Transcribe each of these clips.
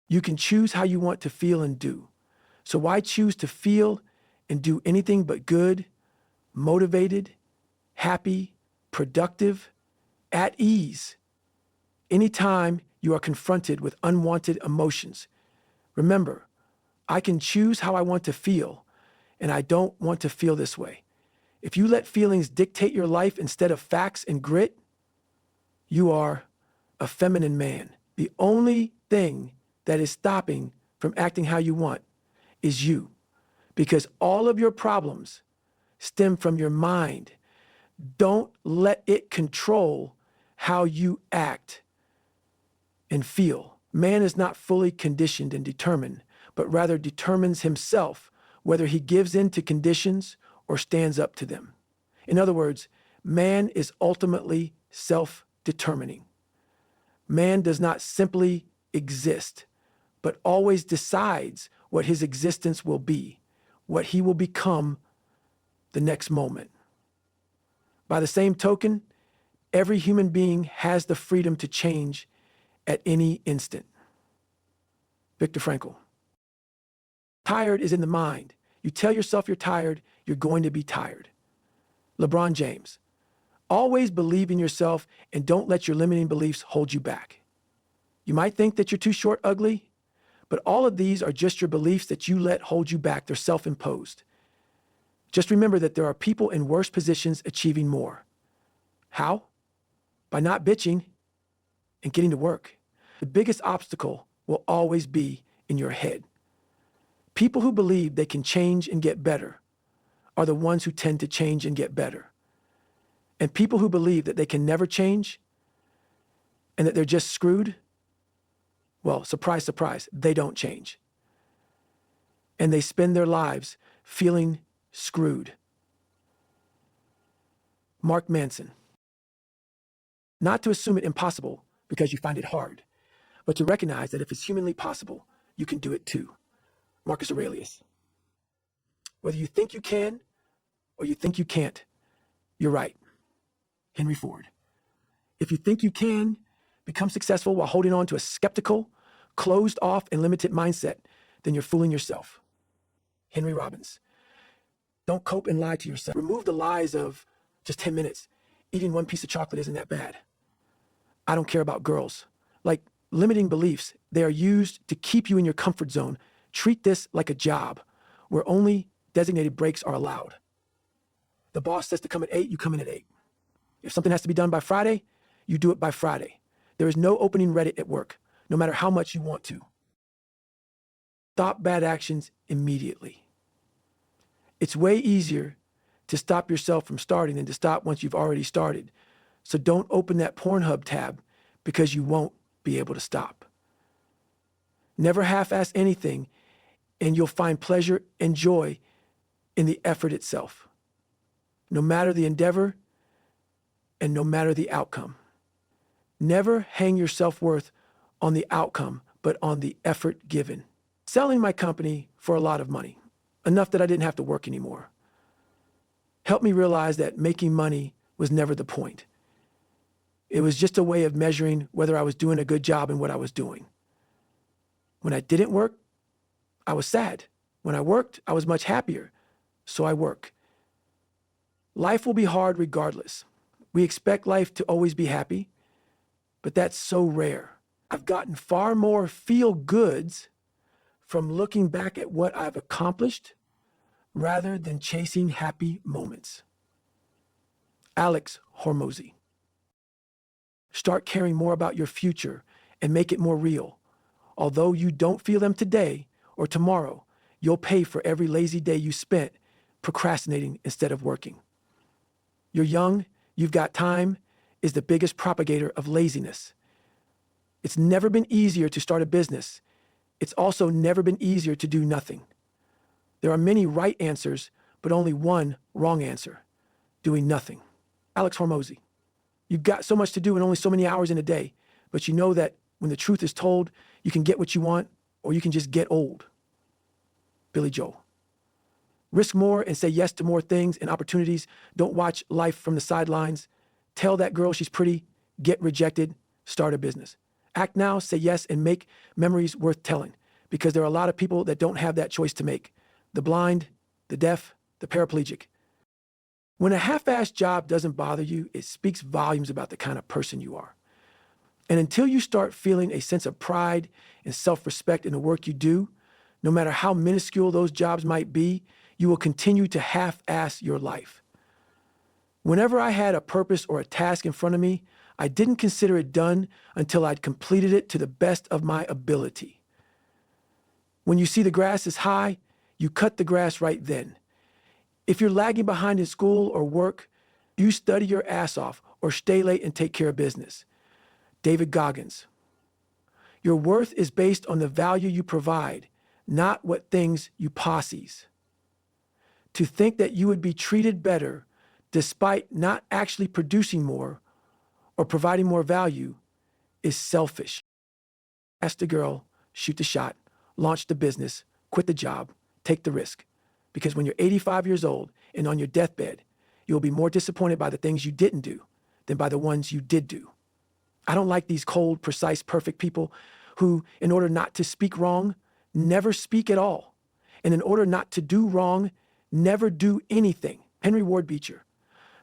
You can choose how you want to feel and do. So why choose to feel and do anything but good, motivated, happy, productive, at ease, anytime you are confronted with unwanted emotions? Remember, I can choose how I want to feel, and I don't want to feel this way. If you let feelings dictate your life instead of facts and grit, you are a feminine man. The only thing that is stopping from acting how you want is you, because all of your problems stem from your mind. Don't let it control how you act and feel. Man is not fully conditioned and determined, but rather determines himself whether he gives in to conditions or stands up to them. In other words, man is ultimately self-determining. Man does not simply exist, but always decides what his existence will be, what he will become the next moment. By the same token, every human being has the freedom to change at any instant. Viktor Frankl. Tired is in the mind. You tell yourself you're tired, you're going to be tired. LeBron James. Always believe in yourself and don't let your limiting beliefs hold you back. You might think that you're too short, ugly, but all of these are just your beliefs that you let hold you back. They're self-imposed. Just remember that there are people in worse positions achieving more. How? By not bitching and getting to work. The biggest obstacle will always be in your head. People who believe they can change and get better are the ones who tend to change and get better. And people who believe that they can never change and that they're just screwed, well, surprise, surprise, they don't change. And they spend their lives feeling screwed. Mark Manson. Not to assume it impossible because you find it hard, but to recognize that if it's humanly possible, you can do it too. Marcus Aurelius. Whether you think you can or you think you can't, you're right. Henry Ford. If you think you can become successful while holding on to a skeptical, closed off, and limited mindset, then you're fooling yourself. Henry Robbins. Don't cope and lie to yourself. Remove the lies of just 10 minutes. Eating one piece of chocolate isn't that bad. I don't care about girls. Like limiting beliefs, they are used to keep you in your comfort zone. Treat this like a job where only designated breaks are allowed. The boss says to come at 8, you come in at 8. If something has to be done by Friday, you do it by Friday. There is no opening Reddit at work, no matter how much you want to. Stop bad actions immediately. It's way easier to stop yourself from starting than to stop once you've already started. So don't open that Pornhub tab because you won't be able to stop. Never half-ass anything, and you'll find pleasure and joy in the effort itself, no matter the endeavor and no matter the outcome. Never hang your self-worth on the outcome, but on the effort given. Selling my company for a lot of money, enough that I didn't have to work anymore, helped me realize that making money was never the point. It was just a way of measuring whether I was doing a good job in what I was doing. When I didn't work, I was sad. When I worked, I was much happier. So I work. Life will be hard regardless. We expect life to always be happy, but that's so rare. I've gotten far more feel-goods from looking back at what I've accomplished rather than chasing happy moments. Alex Hormozy. Start caring more about your future and make it more real. Although you don't feel them today or tomorrow, you'll pay for every lazy day you spent procrastinating instead of working. You're young, you've got time, is the biggest propagator of laziness. It's never been easier to start a business. It's also never been easier to do nothing. There are many right answers, but only one wrong answer: doing nothing. Alex Hormozy. You've got so much to do and only so many hours in a day, but you know that when the truth is told, you can get what you want or you can just get old. Billy Joel. Risk more and say yes to more things and opportunities. Don't watch life from the sidelines. Tell that girl she's pretty, get rejected, start a business. Act now, say yes, and make memories worth telling, because there are a lot of people that don't have that choice to make. The blind, the deaf, the paraplegic. When a half-assed job doesn't bother you, it speaks volumes about the kind of person you are. And until you start feeling a sense of pride and self-respect in the work you do, no matter how minuscule those jobs might be, you will continue to half-ass your life. Whenever I had a purpose or a task in front of me, I didn't consider it done until I'd completed it to the best of my ability. When you see the grass is high, you cut the grass right then. If you're lagging behind in school or work, you study your ass off or stay late and take care of business. David Goggins. Your worth is based on the value you provide, not what things you posses. To think that you would be treated better despite not actually producing more or providing more value is selfish. Ask the girl, shoot the shot, launch the business, quit the job, take the risk. Because when you're 85 years old and on your deathbed, you'll be more disappointed by the things you didn't do than by the ones you did do. I don't like these cold, precise, perfect people who, in order not to speak wrong, never speak at all. And in order not to do wrong, never do anything. Henry Ward Beecher.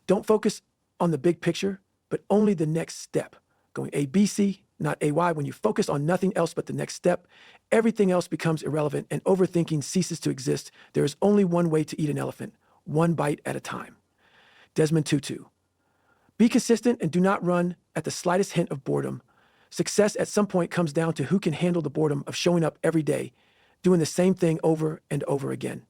Don't focus on the big picture, but only the next step. Going A, B, C, not A, Y. When you focus on nothing else but the next step, everything else becomes irrelevant and overthinking ceases to exist. There is only one way to eat an elephant, one bite at a time. Desmond Tutu. Be consistent and do not run at the slightest hint of boredom. Success at some point comes down to who can handle the boredom of showing up every day, doing the same thing over and over again.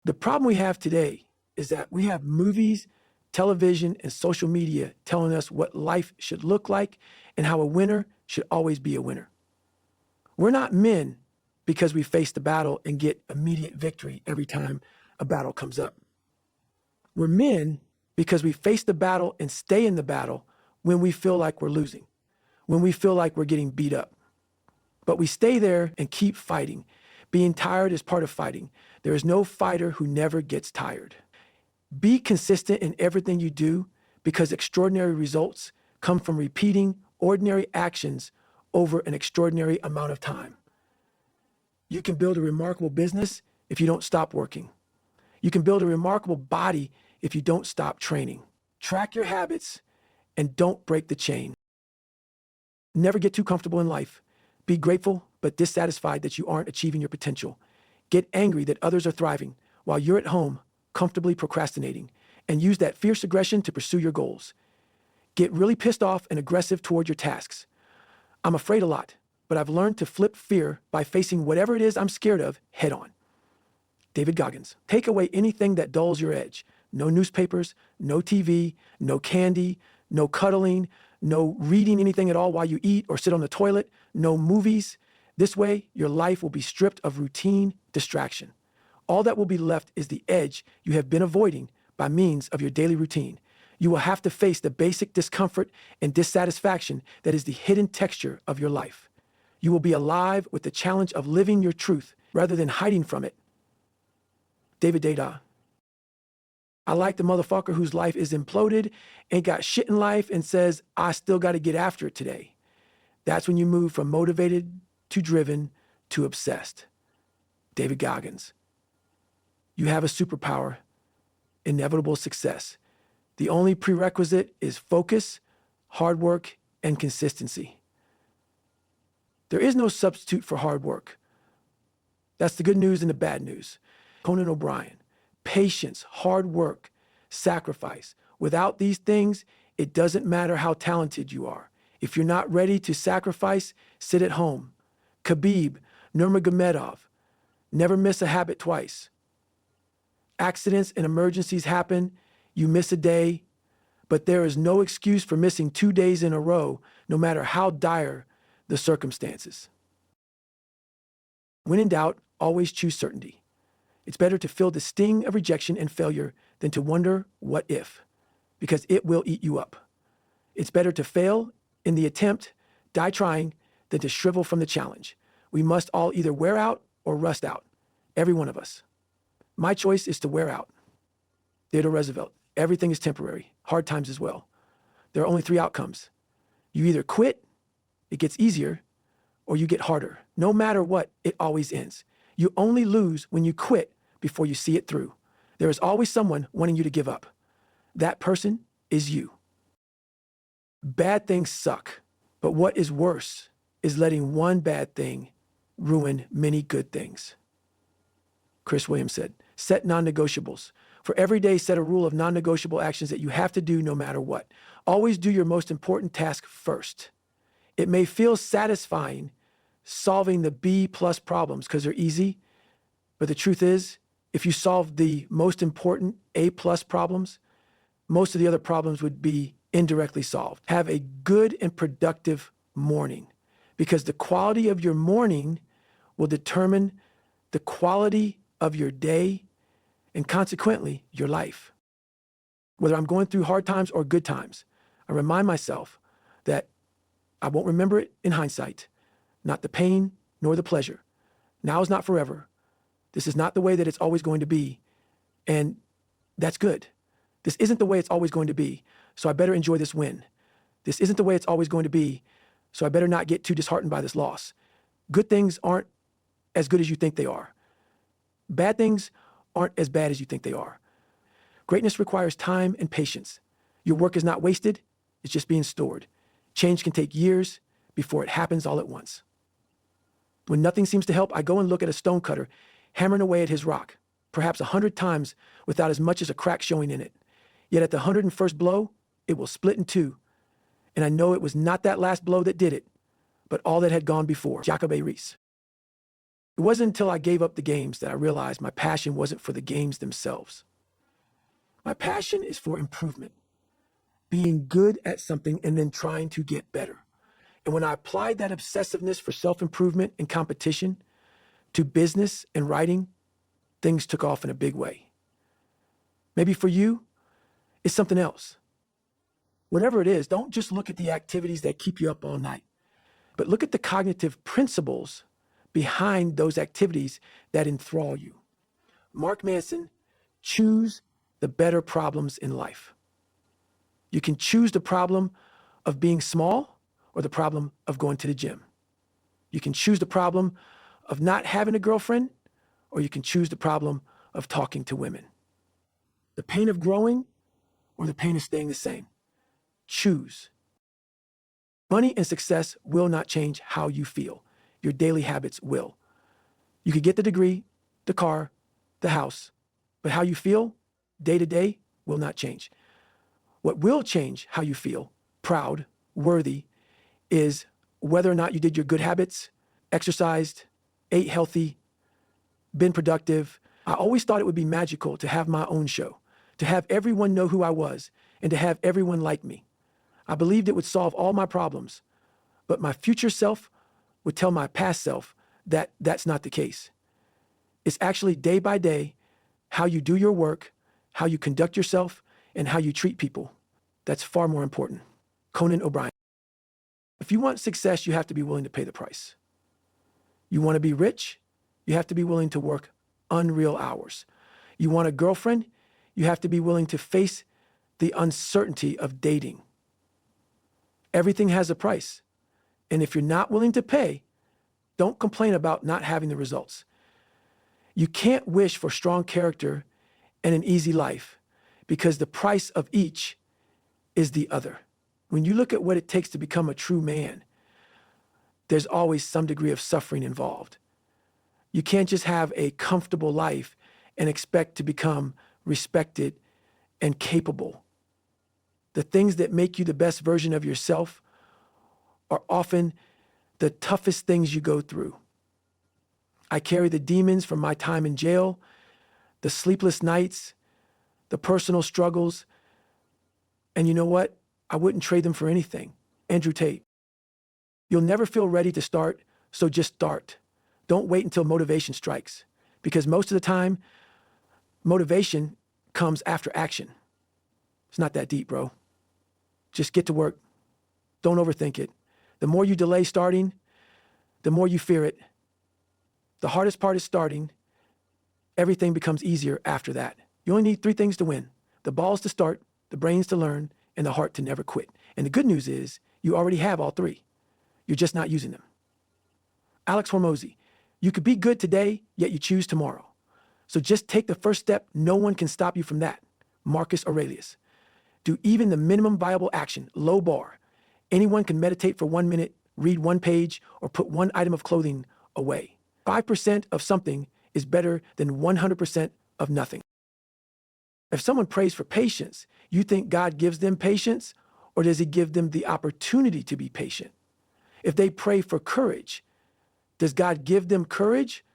The problem we have today is that we have movies, television, and social media telling us what life should look like and how a winner should always be a winner. We're not men because we face the battle and get immediate victory every time a battle comes up. We're men because we face the battle and stay in the battle when we feel like we're losing, when we feel like we're getting beat up. But we stay there and keep fighting. Being tired is part of fighting. There is no fighter who never gets tired. Be consistent in everything you do because extraordinary results come from repeating ordinary actions over an extraordinary amount of time. You can build a remarkable business if you don't stop working. You can build a remarkable body if you don't stop training. Track your habits and don't break the chain. Never get too comfortable in life. Be grateful but dissatisfied that you aren't achieving your potential. Get angry that others are thriving while you're at home comfortably procrastinating, and use that fierce aggression to pursue your goals. Get really pissed off and aggressive toward your tasks. I'm afraid a lot, but I've learned to flip fear by facing whatever it is I'm scared of head on. David Goggins. Take away anything that dulls your edge. No newspapers, no TV, no candy, no cuddling, no reading anything at all while you eat or sit on the toilet, no movies. This way, your life will be stripped of routine distraction. All that will be left is the edge you have been avoiding by means of your daily routine. You will have to face the basic discomfort and dissatisfaction that is the hidden texture of your life. You will be alive with the challenge of living your truth rather than hiding from it. David Deida. I like the motherfucker whose life is imploded, ain't got shit in life, and says, I still got to get after it today. That's when you move from motivated to driven to obsessed. David Goggins. You have a superpower, inevitable success. The only prerequisite is focus, hard work, and consistency. There is no substitute for hard work. That's the good news and the bad news. Conan O'Brien. Patience, hard work, sacrifice. Without these things, it doesn't matter how talented you are. If you're not ready to sacrifice, sit at home. Khabib Nurmagomedov. Never miss a habit twice. Accidents and emergencies happen. You miss a day, but there is no excuse for missing 2 days in a row, no matter how dire the circumstances. When in doubt, always choose certainty. It's better to feel the sting of rejection and failure than to wonder what if, because it will eat you up. It's better to fail in the attempt, die trying, than to shrivel from the challenge. We must all either wear out or rust out, every one of us. My choice is to wear out. Theodore Roosevelt. Everything is temporary, hard times as well. There are only 3 outcomes. You either quit, It gets easier or you get harder. No matter what, it always ends. You only lose when you quit before you see it through. There is always someone wanting you to give up. That person is you. Bad things suck, but what is worse is letting one bad thing ruin many good things. Chris Williams said, set non-negotiables. For every day, set a rule of non-negotiable actions that you have to do no matter what. Always do your most important task first. It may feel satisfying solving the B+ problems because they're easy, but the truth is, if you solve the most important A+ problems, most of the other problems would be indirectly solved. Have a good and productive morning, because the quality of your morning will determine the quality of your day and consequently your life. Whether I'm going through hard times or good times, I remind myself that I won't remember it in hindsight, not the pain nor the pleasure. Now is not forever. This is not the way that it's always going to be, and that's good. This isn't the way it's always going to be, so I better enjoy this win. This isn't the way it's always going to be, so I better not get too disheartened by this loss. Good things aren't as good as you think they are. Bad things aren't as bad as you think they are. Greatness requires time and patience. Your work is not wasted, it's just being stored. Change can take years before it happens all at once. When nothing seems to help, I go and look at a stonecutter hammering away at his rock, perhaps 100 times without as much as a crack showing in it. Yet at the 101st blow, it will split in two. And I know it was not that last blow that did it, but all that had gone before. Jacobe Riis. It wasn't until I gave up the games that I realized my passion wasn't for the games themselves. My passion is for improvement, being good at something and then trying to get better. And when I applied that obsessiveness for self-improvement and competition to business and writing, things took off in a big way. Maybe for you, it's something else. Whatever it is, don't just look at the activities that keep you up all night, but look at the cognitive principles behind those activities that enthrall you. Mark Manson, choose the better problems in life. You can choose the problem of being small or the problem of going to the gym. You can choose the problem of not having a girlfriend, or you can choose the problem of talking to women. The pain of growing or the pain of staying the same. Choose. Money and success will not change how you feel. Your daily habits will. You could get the degree, the car, the house, but how you feel day to day will not change. What will change how you feel, proud, worthy, is whether or not you did your good habits, exercised, ate healthy, been productive. I always thought it would be magical to have my own show, to have everyone know who I was, and to have everyone like me. I believed it would solve all my problems, but my future self would tell my past self that that's not the case. It's actually day by day how you do your work, how you conduct yourself, and how you treat people. That's far more important. Conan O'Brien. If you want success, you have to be willing to pay the price. You want to be rich? You have to be willing to work unreal hours. You want a girlfriend? You have to be willing to face the uncertainty of dating. Everything has a price. And if you're not willing to pay, don't complain about not having the results. You can't wish for strong character and an easy life, because the price of each is the other. When you look at what it takes to become a true man, there's always some degree of suffering involved. You can't just have a comfortable life and expect to become respected and capable. The things that make you the best version of yourself are often the toughest things you go through. I carry the demons from my time in jail, the sleepless nights, the personal struggles, and you know what? I wouldn't trade them for anything. Andrew Tate. You'll never feel ready to start, so just start. Don't wait until motivation strikes, because most of the time, motivation comes after action. It's not that deep, bro. Just get to work. Don't overthink it. The more you delay starting, the more you fear it. The hardest part is starting. Everything becomes easier after that. You only need 3 things to win: the balls to start, the brains to learn, and the heart to never quit. And the good news is you already have all 3. You're just not using them. Alex Hormozy, you could be good today, yet you choose tomorrow. So just take the first step. No one can stop you from that. Marcus Aurelius. Do even the minimum viable action, low bar. Anyone can meditate for 1 minute, read one page, or put one item of clothing away. 5% of something is better than 100% of nothing. If someone prays for patience, you think God gives them patience, or does he give them the opportunity to be patient? If they pray for courage, does God give them courage,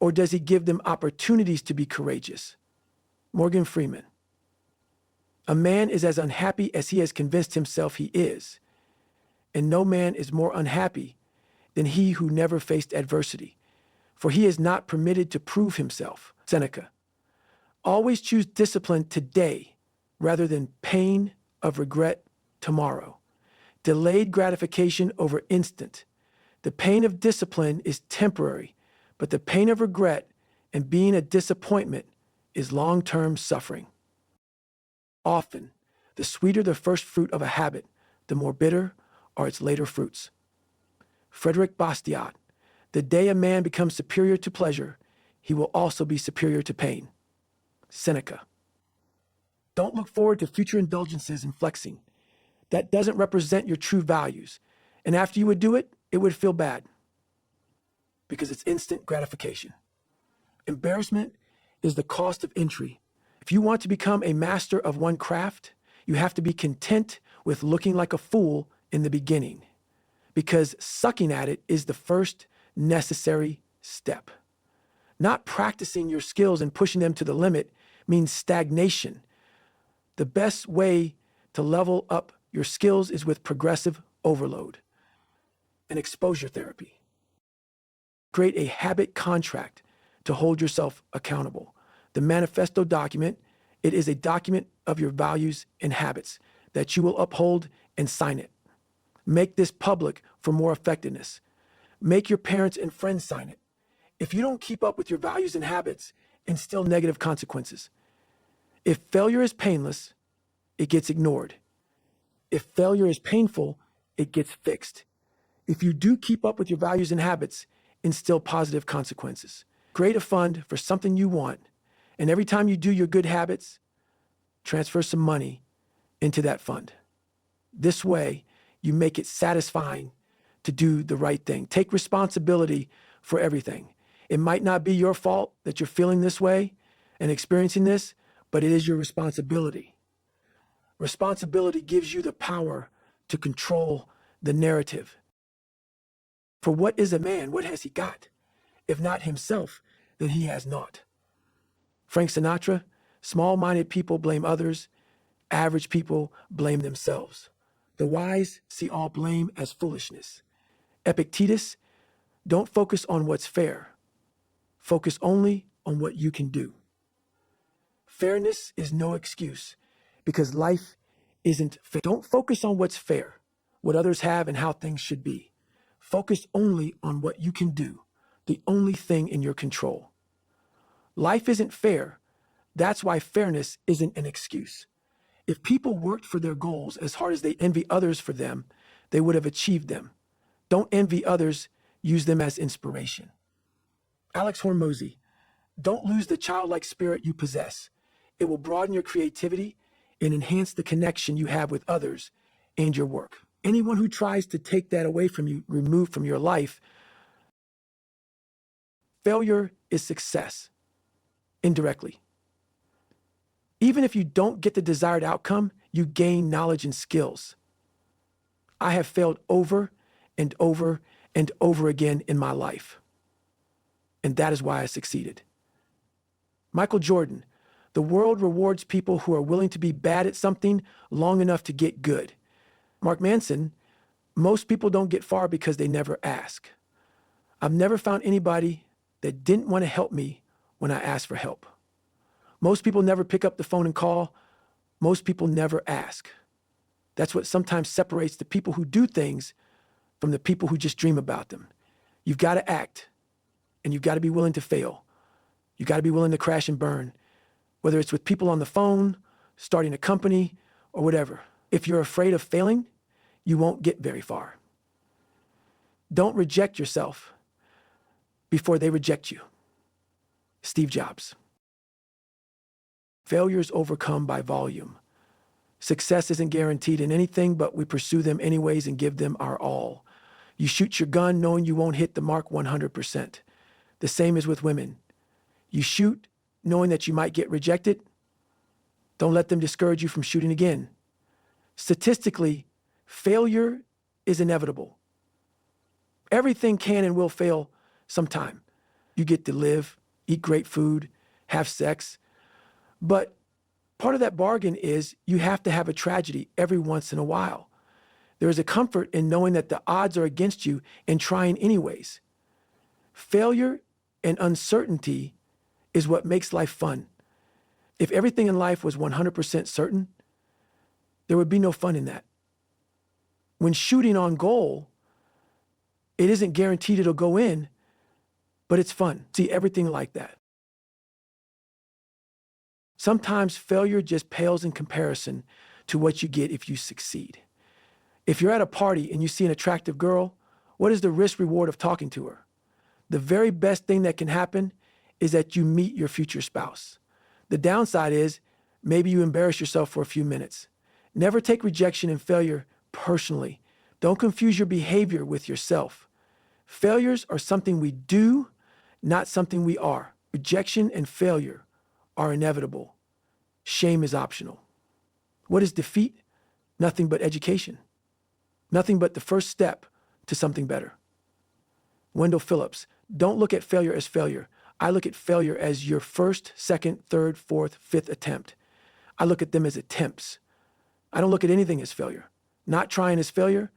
or does he give them opportunities to be courageous? Morgan Freeman. A man is as unhappy as he has convinced himself he is, and no man is more unhappy than he who never faced adversity, for he is not permitted to prove himself. Seneca. Always choose discipline today rather than pain of regret tomorrow. Delayed gratification over instant. The pain of discipline is temporary, but the pain of regret and being a disappointment is long-term suffering. Often, the sweeter the first fruit of a habit, the more bitter are its later fruits. Frederick Bastiat. The day a man becomes superior to pleasure, he will also be superior to pain. Seneca. Don't look forward to future indulgences and flexing. That doesn't represent your true values. And after you would do it, it would feel bad because it's instant gratification. Embarrassment is the cost of entry. If you want to become a master of one craft, you have to be content with looking like a fool in the beginning, because sucking at it is the first necessary step. Not practicing your skills and pushing them to the limit means stagnation. The best way to level up your skills is with progressive overload and exposure therapy. Create a habit contract to hold yourself accountable. The manifesto document, it is a document of your values and habits that you will uphold, and sign it. Make this public for more effectiveness. Make your parents and friends sign it. If you don't keep up with your values and habits, instill negative consequences. If failure is painless, it gets ignored. If failure is painful, it gets fixed. If you do keep up with your values and habits, instill positive consequences. Create a fund for something you want, and every time you do your good habits, transfer some money into that fund. This way, you make it satisfying to do the right thing. Take responsibility for everything. It might not be your fault that you're feeling this way and experiencing this, but it is your responsibility. Responsibility gives you the power to control the narrative. For what is a man? What has he got? If not himself, then he has naught. Frank Sinatra, small-minded people blame others. Average people blame themselves. The wise see all blame as foolishness. Epictetus, don't focus on what's fair. Focus only on what you can do. Fairness is no excuse because life isn't fair. Don't focus on what's fair, what others have and how things should be. Focus only on what you can do, the only thing in your control. Life isn't fair. That's why fairness isn't an excuse. If people worked for their goals as hard as they envy others for them, they would have achieved them. Don't envy others, use them as inspiration. Alex Hormozy, don't lose the childlike spirit you possess. It will broaden your creativity and enhance the connection you have with others and your work. Anyone who tries to take that away from you, remove from your life, failure is success, indirectly. Even if you don't get the desired outcome, you gain knowledge and skills. I have failed over and over and over again in my life. And that is why I succeeded. Michael Jordan, the world rewards people who are willing to be bad at something long enough to get good. Mark Manson, most people don't get far because they never ask. I've never found anybody that didn't want to help me when I asked for help. Most people never pick up the phone and call. Most people never ask. That's what sometimes separates the people who do things from the people who just dream about them. You've got to act, and you've got to be willing to fail. You've got to be willing to crash and burn, whether it's with people on the phone, starting a company, or whatever. If you're afraid of failing, you won't get very far. Don't reject yourself before they reject you. Steve Jobs. Failure is overcome by volume. Success isn't guaranteed in anything, but we pursue them anyways and give them our all. You shoot your gun knowing you won't hit the mark 100%. The same is with women. You shoot knowing that you might get rejected. Don't let them discourage you from shooting again. Statistically, failure is inevitable. Everything can and will fail sometime. You get to live, eat great food, have sex. But part of that bargain is you have to have a tragedy every once in a while. There is a comfort in knowing that the odds are against you and trying anyways. Failure and uncertainty is what makes life fun. If everything in life was 100% certain, there would be no fun in that. When shooting on goal, it isn't guaranteed it'll go in, but it's fun. See everything like that. Sometimes failure just pales in comparison to what you get if you succeed. If you're at a party and you see an attractive girl, what is the risk reward of talking to her? The very best thing that can happen is that you meet your future spouse. The downside is maybe you embarrass yourself for a few minutes. Never take rejection and failure personally. Don't confuse your behavior with yourself. Failures are something we do, not something we are. Rejection and failure are inevitable. Shame is optional. What is defeat? Nothing but education. Nothing but the first step to something better. Wendell Phillips, don't look at failure as failure. I look at failure as your first, second, third, fourth, fifth attempt. I look at them as attempts. I don't look at anything as failure. Not trying is failure.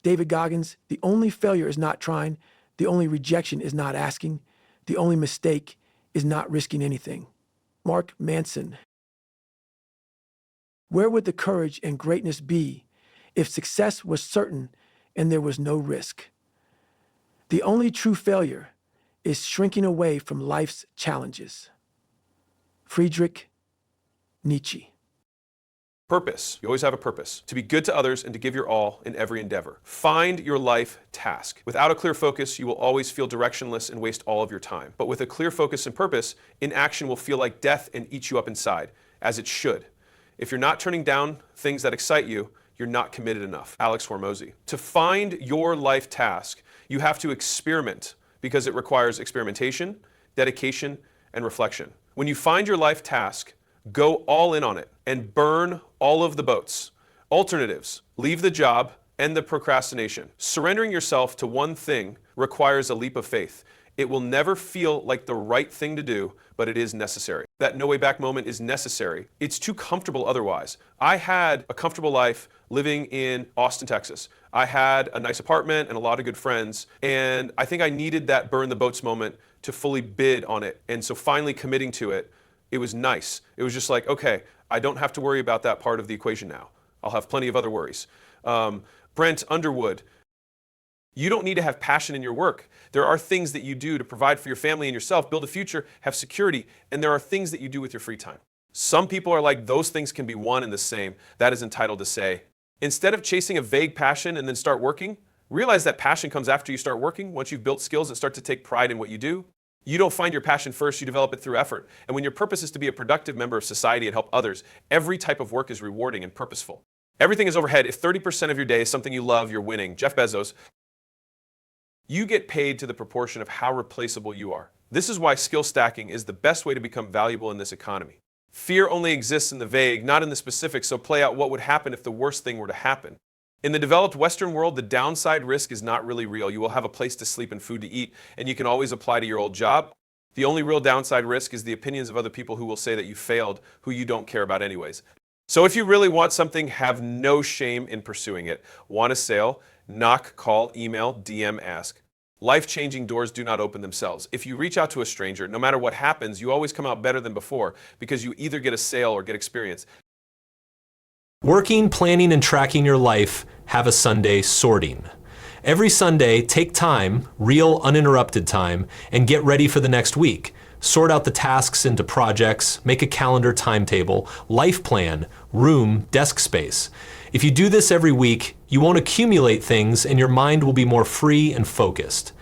David Goggins, the only failure is not trying. The only rejection is not asking. The only mistake is not risking anything. Mark Manson. Where would the courage and greatness be if success was certain and there was no risk? The only true failure is shrinking away from life's challenges. Friedrich Nietzsche. Purpose. You always have a purpose. To be good to others and to give your all in every endeavor. Find your life task. Without a clear focus, you will always feel directionless and waste all of your time. But with a clear focus and purpose, inaction will feel like death and eat you up inside, as it should. If you're not turning down things that excite you, you're not committed enough. Alex Hormozy. To find your life task, you have to experiment because it requires experimentation, dedication, and reflection. When you find your life task, go all in on it and burn all of the boats. Alternatives, leave the job, end the procrastination. Surrendering yourself to one thing requires a leap of faith. It will never feel like the right thing to do, but it is necessary. That no way back moment is necessary. It's too comfortable otherwise. I had a comfortable life living in Austin, Texas. I had a nice apartment and a lot of good friends, and I think I needed that burn the boats moment to fully bid on it. And so finally committing to it, it was nice. It was just like, okay, I don't have to worry about that part of the equation now. I'll have plenty of other worries. Brent Underwood, you don't need to have passion in your work. There are things that you do to provide for your family and yourself, build a future, have security, and there are things that you do with your free time. Some people are like, those things can be one and the same. That is entitled to say. Instead of chasing a vague passion and then start working, realize that passion comes after you start working. Once you've built skills that start to take pride in what you do, you don't find your passion first, you develop it through effort. And when your purpose is to be a productive member of society and help others, every type of work is rewarding and purposeful. Everything is overhead. If 30% of your day is something you love, you're winning. Jeff Bezos. You get paid to the proportion of how replaceable you are. This is why skill stacking is the best way to become valuable in this economy. Fear only exists in the vague, not in the specific, so play out what would happen if the worst thing were to happen. In the developed Western world, the downside risk is not really real. You will have a place to sleep and food to eat, and you can always apply to your old job. The only real downside risk is the opinions of other people who will say that you failed, who you don't care about anyways. So if you really want something, have no shame in pursuing it. Want a sale? Knock, call, email, DM, ask. Life-changing doors do not open themselves. If you reach out to a stranger, no matter what happens, you always come out better than before because you either get a sale or get experience. Working, planning, and tracking your life, have a Sunday sorting. Every Sunday, take time, real uninterrupted time, and get ready for the next week. Sort out the tasks into projects, make a calendar timetable, life plan, room, desk space. If you do this every week, You won't accumulate things and your mind will be more free and focused.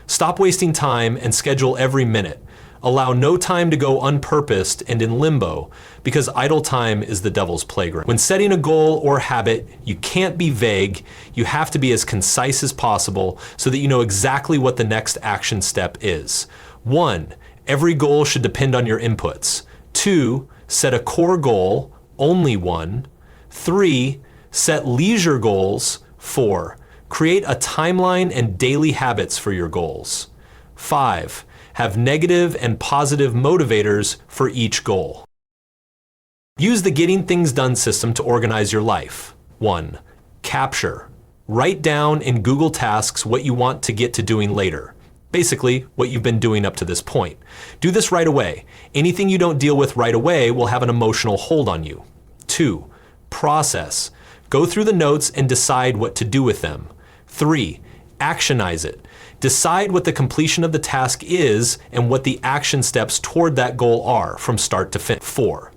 Stop wasting time and schedule every minute. Allow no time to go unpurposed and in limbo, because idle time is the devil's playground. When setting a goal or habit, you can't be vague. You have to be as concise as possible so that you know exactly what the next action step is. 1, every goal should depend on your inputs. 2, set a core goal, only one. 3, set leisure goals. 4, create a timeline and daily habits for your goals. 5, have negative and positive motivators for each goal. Use the Getting Things Done system to organize your life. 1, capture. Write down in Google Tasks what you want to get to doing later. Basically, what you've been doing up to this point. Do this right away. Anything you don't deal with right away will have an emotional hold on you. 2, process. Go through the notes and decide what to do with them. 3, actionize it. Decide what the completion of the task is and what the action steps toward that goal are from start to finish. 4,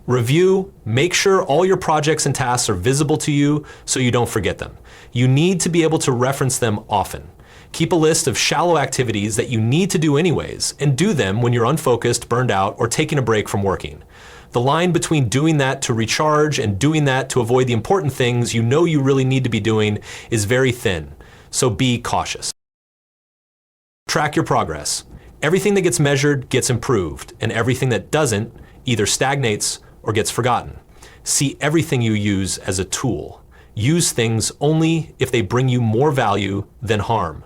review. Make sure all your projects and tasks are visible to you so you don't forget them. You need to be able to reference them often. Keep a list of shallow activities that you need to do anyways, and do them when you're unfocused, burned out, or taking a break from working. The line between doing that to recharge and doing that to avoid the important things you know you really need to be doing is very thin, so be cautious. Track your progress. Everything that gets measured gets improved, and everything that doesn't either stagnates or gets forgotten. See everything you use as a tool. Use things only if they bring you more value than harm.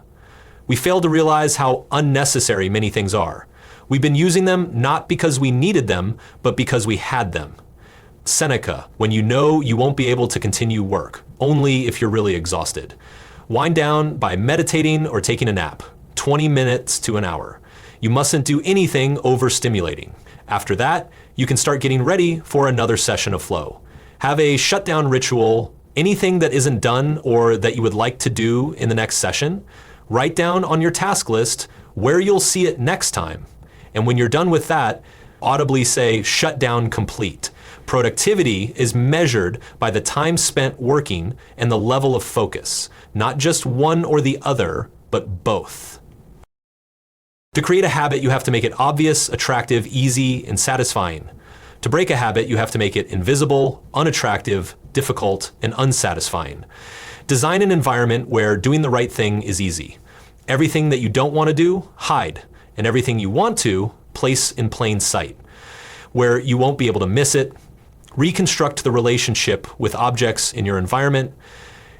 We fail to realize how unnecessary many things are. We've been using them not because we needed them, but because we had them. Seneca, when you know you won't be able to continue work, only if you're really exhausted. Wind down by meditating or taking a nap, 20 minutes to an hour. You mustn't do anything overstimulating. After that, you can start getting ready for another session of flow. Have a shutdown ritual, anything that isn't done or that you would like to do in the next session. Write down on your task list where you'll see it next time. And when you're done with that, audibly say, shutdown complete. Productivity is measured by the time spent working and the level of focus, not just one or the other, but both. To create a habit, you have to make it obvious, attractive, easy, and satisfying. To break a habit, you have to make it invisible, unattractive, difficult, and unsatisfying. Design an environment where doing the right thing is easy. Everything that you don't want to do, hide. And everything you want to, place in plain sight, where you won't be able to miss it. Reconstruct the relationship with objects in your environment.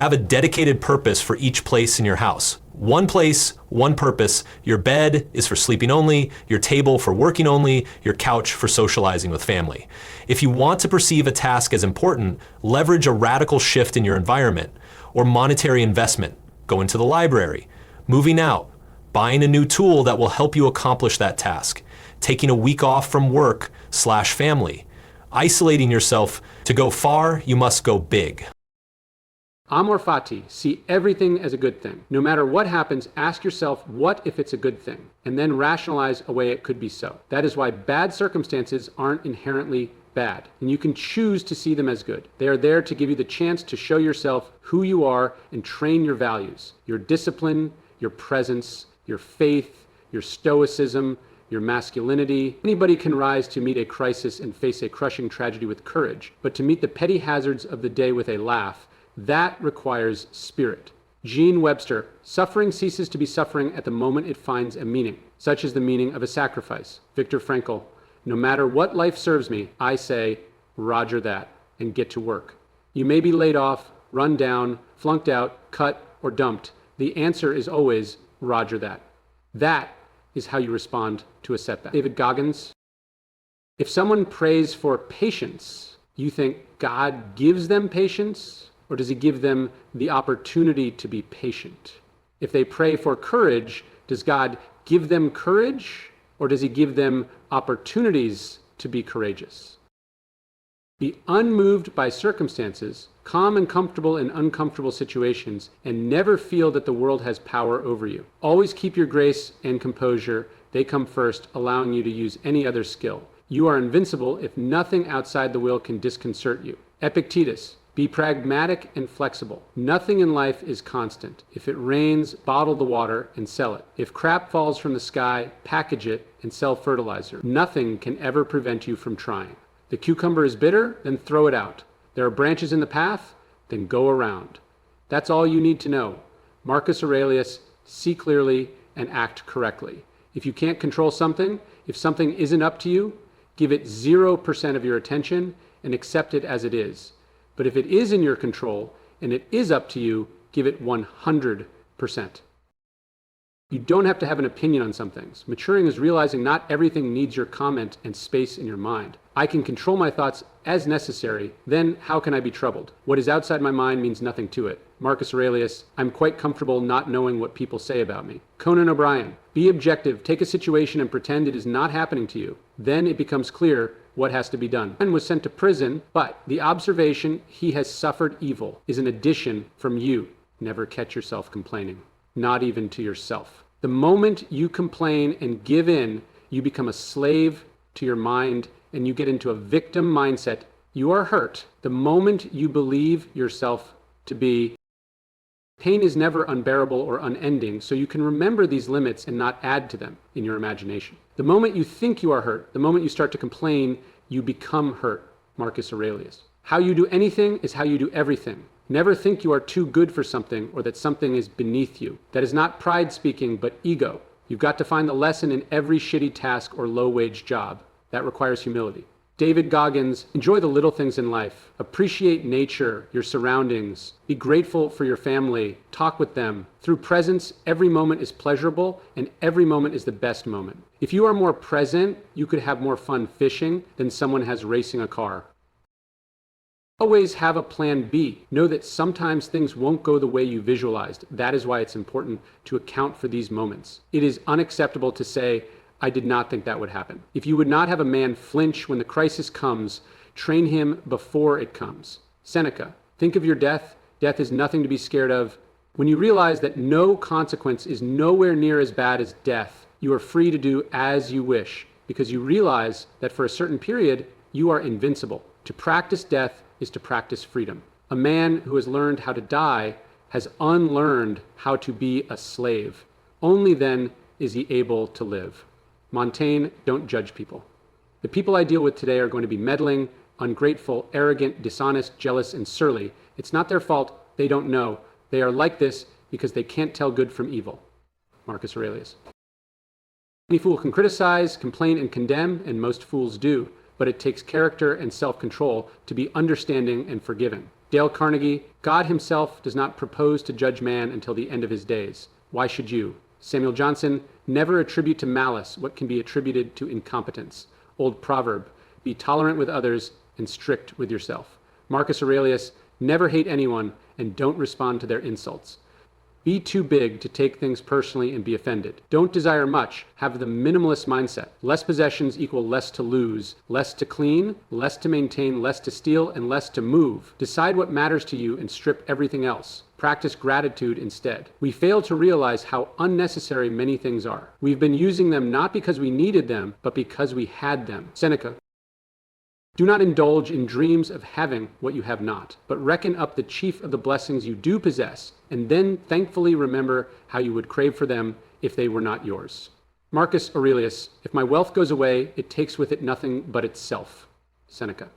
Have a dedicated purpose for each place in your house. One place, one purpose. Your bed is for sleeping only, your table for working only, your couch for socializing with family. If you want to perceive a task as important, leverage a radical shift in your environment or monetary investment. Go into the library, moving out, buying a new tool that will help you accomplish that task, taking a week off from work/family, isolating yourself. To go far, you must go big. Amor fati, see everything as a good thing. No matter what happens, ask yourself, what if it's a good thing? And then rationalize a way it could be so. That is why bad circumstances aren't inherently bad, and you can choose to see them as good. They are there to give you the chance to show yourself who you are and train your values, your discipline, your presence, your faith, your stoicism, your masculinity. Anybody can rise to meet a crisis and face a crushing tragedy with courage, but to meet the petty hazards of the day with a laugh, that requires spirit. Gene Webster, suffering ceases to be suffering at the moment it finds a meaning. Such is the meaning of a sacrifice. Viktor Frankl, no matter what life serves me, I say, Roger that, and get to work. You may be laid off, run down, flunked out, cut, or dumped. The answer is always, Roger that. That is how you respond to a setback. David Goggins, if someone prays for patience, you think God gives them patience? Or does he give them the opportunity to be patient? If they pray for courage, does God give them courage? Or does he give them opportunities to be courageous? Be unmoved by circumstances, calm and comfortable in uncomfortable situations, and never feel that the world has power over you. Always keep your grace and composure. They come first, allowing you to use any other skill. You are invincible if nothing outside the will can disconcert you. Epictetus, Be pragmatic and flexible. Nothing in life is constant. If it rains, bottle the water and sell it. If crap falls from the sky, package it and sell fertilizer. Nothing can ever prevent you from trying. The cucumber is bitter, then throw it out. There are branches in the path, then go around. That's all you need to know. Marcus Aurelius, see clearly and act correctly. If you can't control something, if something isn't up to you, give it 0% of your attention and accept it as it is. But if it is in your control and it is up to you, give it 100%. You don't have to have an opinion on some things. Maturing is realizing not everything needs your comment and space in your mind. I can control my thoughts as necessary, then how can I be troubled? What is outside my mind means nothing to it. Marcus Aurelius, I'm quite comfortable not knowing what people say about me. Conan O'Brien, be objective, take a situation and pretend it is not happening to you. Then it becomes clear what has to be done. And was sent to prison, but the observation he has suffered evil is an addition from you. Never catch yourself complaining, not even to yourself. The moment you complain and give in, you become a slave to your mind and you get into a victim mindset. You are hurt the moment you believe yourself to be. Pain is never unbearable or unending, so you can remember these limits and not add to them in your imagination. The moment you think you are hurt, the moment you start to complain, you become hurt. Marcus Aurelius. How you do anything is how you do everything. Never think you are too good for something or that something is beneath you. That is not pride speaking, but ego. You've got to find the lesson in every shitty task or low-wage job. That requires humility. David Goggins, enjoy the little things in life. Appreciate nature, your surroundings. Be grateful for your family. Talk with them. Through presence, every moment is pleasurable and every moment is the best moment. If you are more present, you could have more fun fishing than someone has racing a car. Always have a plan B. Know that sometimes things won't go the way you visualized. That is why it's important to account for these moments. It is unacceptable to say, I did not think that would happen. If you would not have a man flinch when the crisis comes, train him before it comes. Seneca, think of your death. Death is nothing to be scared of. When you realize that no consequence is nowhere near as bad as death, you are free to do as you wish because you realize that for a certain period, you are invincible. To practice death is to practice freedom. A man who has learned how to die has unlearned how to be a slave. Only then is he able to live. Montaigne, don't judge people. The people I deal with today are going to be meddling, ungrateful, arrogant, dishonest, jealous, and surly. It's not their fault. They don't know. They are like this because they can't tell good from evil. Marcus Aurelius. Any fool can criticize, complain, and condemn, and most fools do, but it takes character and self-control to be understanding and forgiving. Dale Carnegie, God himself does not propose to judge man until the end of his days. Why should you? Samuel Johnson, never attribute to malice what can be attributed to incompetence. Old proverb, be tolerant with others and strict with yourself. Marcus Aurelius, never hate anyone and don't respond to their insults. Be too big to take things personally and be offended. Don't desire much. Have the minimalist mindset. Less possessions equal less to lose, less to clean, less to maintain, less to steal, and less to move. Decide what matters to you and strip everything else. Practice gratitude instead. We fail to realize how unnecessary many things are. We've been using them not because we needed them, but because we had them. Seneca. Do not indulge in dreams of having what you have not, but reckon up the chief of the blessings you do possess, and then thankfully remember how you would crave for them if they were not yours. Marcus Aurelius, if my wealth goes away, it takes with it nothing but itself. Seneca.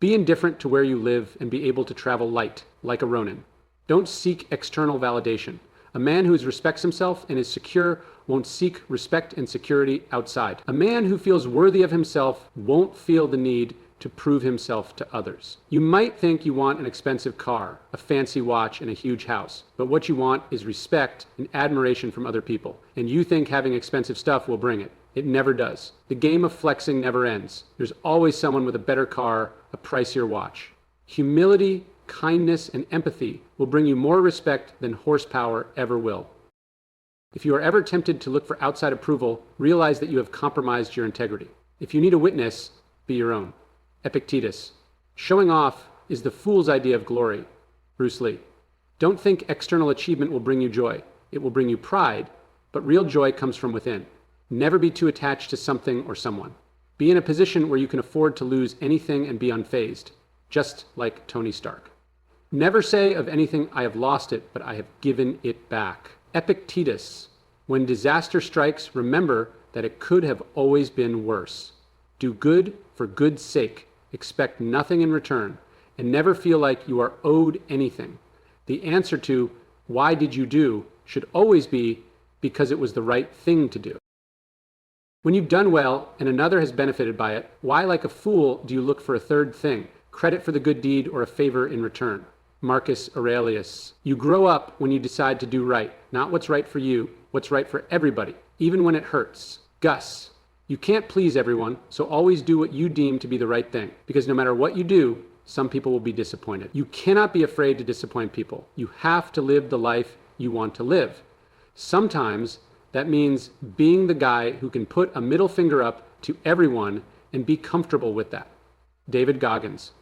Be indifferent to where you live and be able to travel light, like a Ronin. Don't seek external validation. A man who respects himself and is secure won't seek respect and security outside. A man who feels worthy of himself won't feel the need to prove himself to others. You might think you want an expensive car, a fancy watch, and a huge house, but what you want is respect and admiration from other people, and you think having expensive stuff will bring it. It never does. The game of flexing never ends. There's always someone with a better car, a pricier watch. Humility, kindness, and empathy will bring you more respect than horsepower ever will. If you are ever tempted to look for outside approval, realize that you have compromised your integrity. If you need a witness, be your own. Epictetus. Showing off is the fool's idea of glory. Bruce Lee. Don't think external achievement will bring you joy. It will bring you pride, but real joy comes from within. Never be too attached to something or someone. Be in a position where you can afford to lose anything and be unfazed, just like Tony Stark. Never say of anything, I have lost it, but I have given it back. Epictetus, when disaster strikes, remember that it could have always been worse. Do good for good's sake, expect nothing in return, and never feel like you are owed anything. The answer to, why did you do, should always be, because it was the right thing to do. When you've done well and another has benefited by it, why like a fool do you look for a third thing, credit for the good deed or a favor in return? Marcus Aurelius. You grow up when you decide to do right, not what's right for you, what's right for everybody, even when it hurts. Gus. You can't please everyone, so always do what you deem to be the right thing, because no matter what you do, some people will be disappointed. You cannot be afraid to disappoint people. You have to live the life you want to live. Sometimes that means being the guy who can put a middle finger up to everyone and be comfortable with that. David Goggins.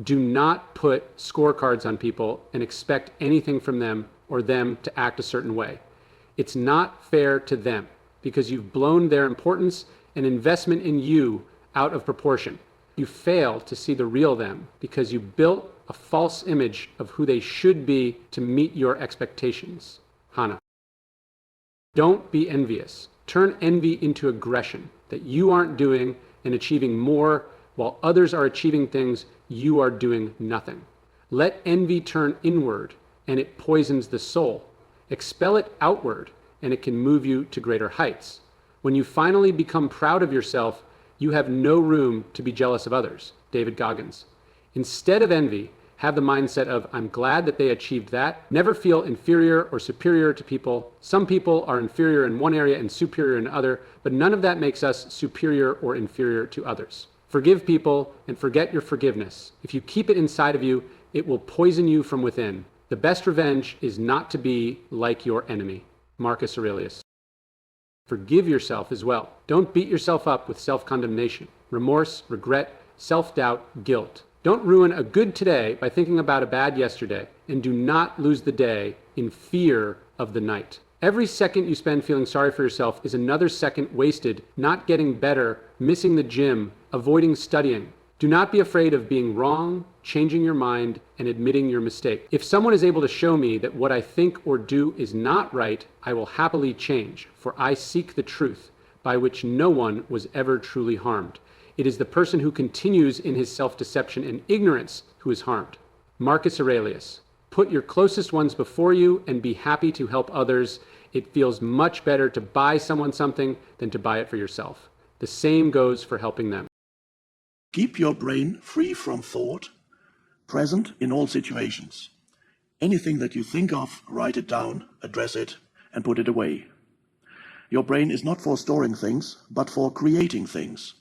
Do not put scorecards on people and expect anything from them or them to act a certain way. It's not fair to them because you've blown their importance and investment in you out of proportion. You fail to see the real them because you built a false image of who they should be to meet your expectations. Hannah. Don't be envious. Turn envy into aggression that you aren't doing and achieving more while others are achieving things you are doing nothing. Let envy turn inward and it poisons the soul. Expel it outward and it can move you to greater heights. When you finally become proud of yourself, you have no room to be jealous of others. David Goggins. Instead of envy, have the mindset of, I'm glad that they achieved that. Never feel inferior or superior to people. Some people are inferior in one area and superior in another, but none of that makes us superior or inferior to others. Forgive people and forget your forgiveness. If you keep it inside of you, it will poison you from within. The best revenge is not to be like your enemy. Marcus Aurelius. Forgive yourself as well. Don't beat yourself up with self-condemnation, remorse, regret, self-doubt, guilt. Don't ruin a good today by thinking about a bad yesterday, and do not lose the day in fear of the night. Every second you spend feeling sorry for yourself is another second wasted, not getting better, missing the gym, avoiding studying. Do not be afraid of being wrong, changing your mind, and admitting your mistake. If someone is able to show me that what I think or do is not right, I will happily change, for I seek the truth, by which no one was ever truly harmed. It is the person who continues in his self-deception and ignorance who is harmed. Marcus Aurelius. Put your closest ones before you and be happy to help others. It feels much better to buy someone something than to buy it for yourself. The same goes for helping them. Keep your brain free from thought, present in all situations. Anything that you think of, write it down, address it, and put it away. Your brain is not for storing things, but for creating things.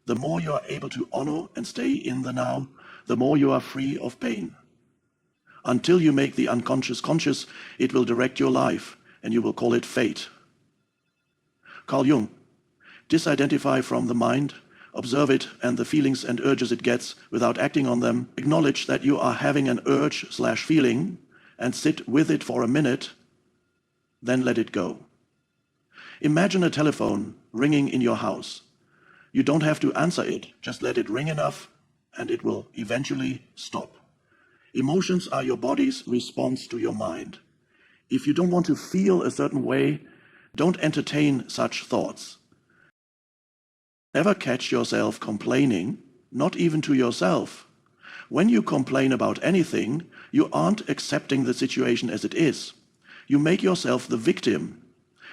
The more you are able to honor and stay in the now, the more you are free of pain. Until you make the unconscious conscious, it will direct your life, and you will call it fate. Carl Jung. Disidentify from the mind, observe it and the feelings and urges it gets without acting on them. Acknowledge that you are having an urge/feeling and sit with it for a minute, then let it go. Imagine a telephone ringing in your house. You don't have to answer it, just let it ring enough and it will eventually stop. Emotions are your body's response to your mind. If you don't want to feel a certain way, don't entertain such thoughts. Never catch yourself complaining, not even to yourself. When you complain about anything, you aren't accepting the situation as it is. You make yourself the victim,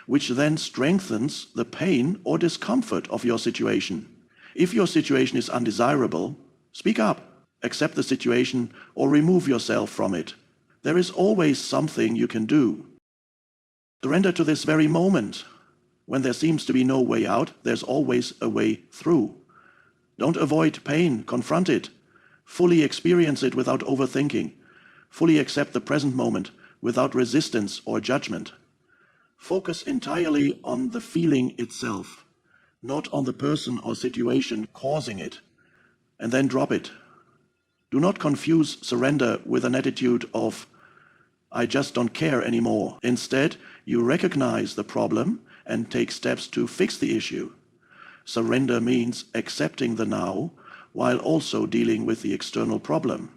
which then strengthens the pain or discomfort of your situation. If your situation is undesirable, speak up, accept the situation, or remove yourself from it. There is always something you can do. Surrender to this very moment. When there seems to be no way out, there's always a way through. Don't avoid pain, confront it. Fully experience it without overthinking. Fully accept the present moment without resistance or judgment. Focus entirely on the feeling itself, not on the person or situation causing it, and then drop it. Do not confuse surrender with an attitude of, I just don't care anymore. Instead, you recognize the problem and take steps to fix the issue. Surrender means accepting the now while also dealing with the external problem.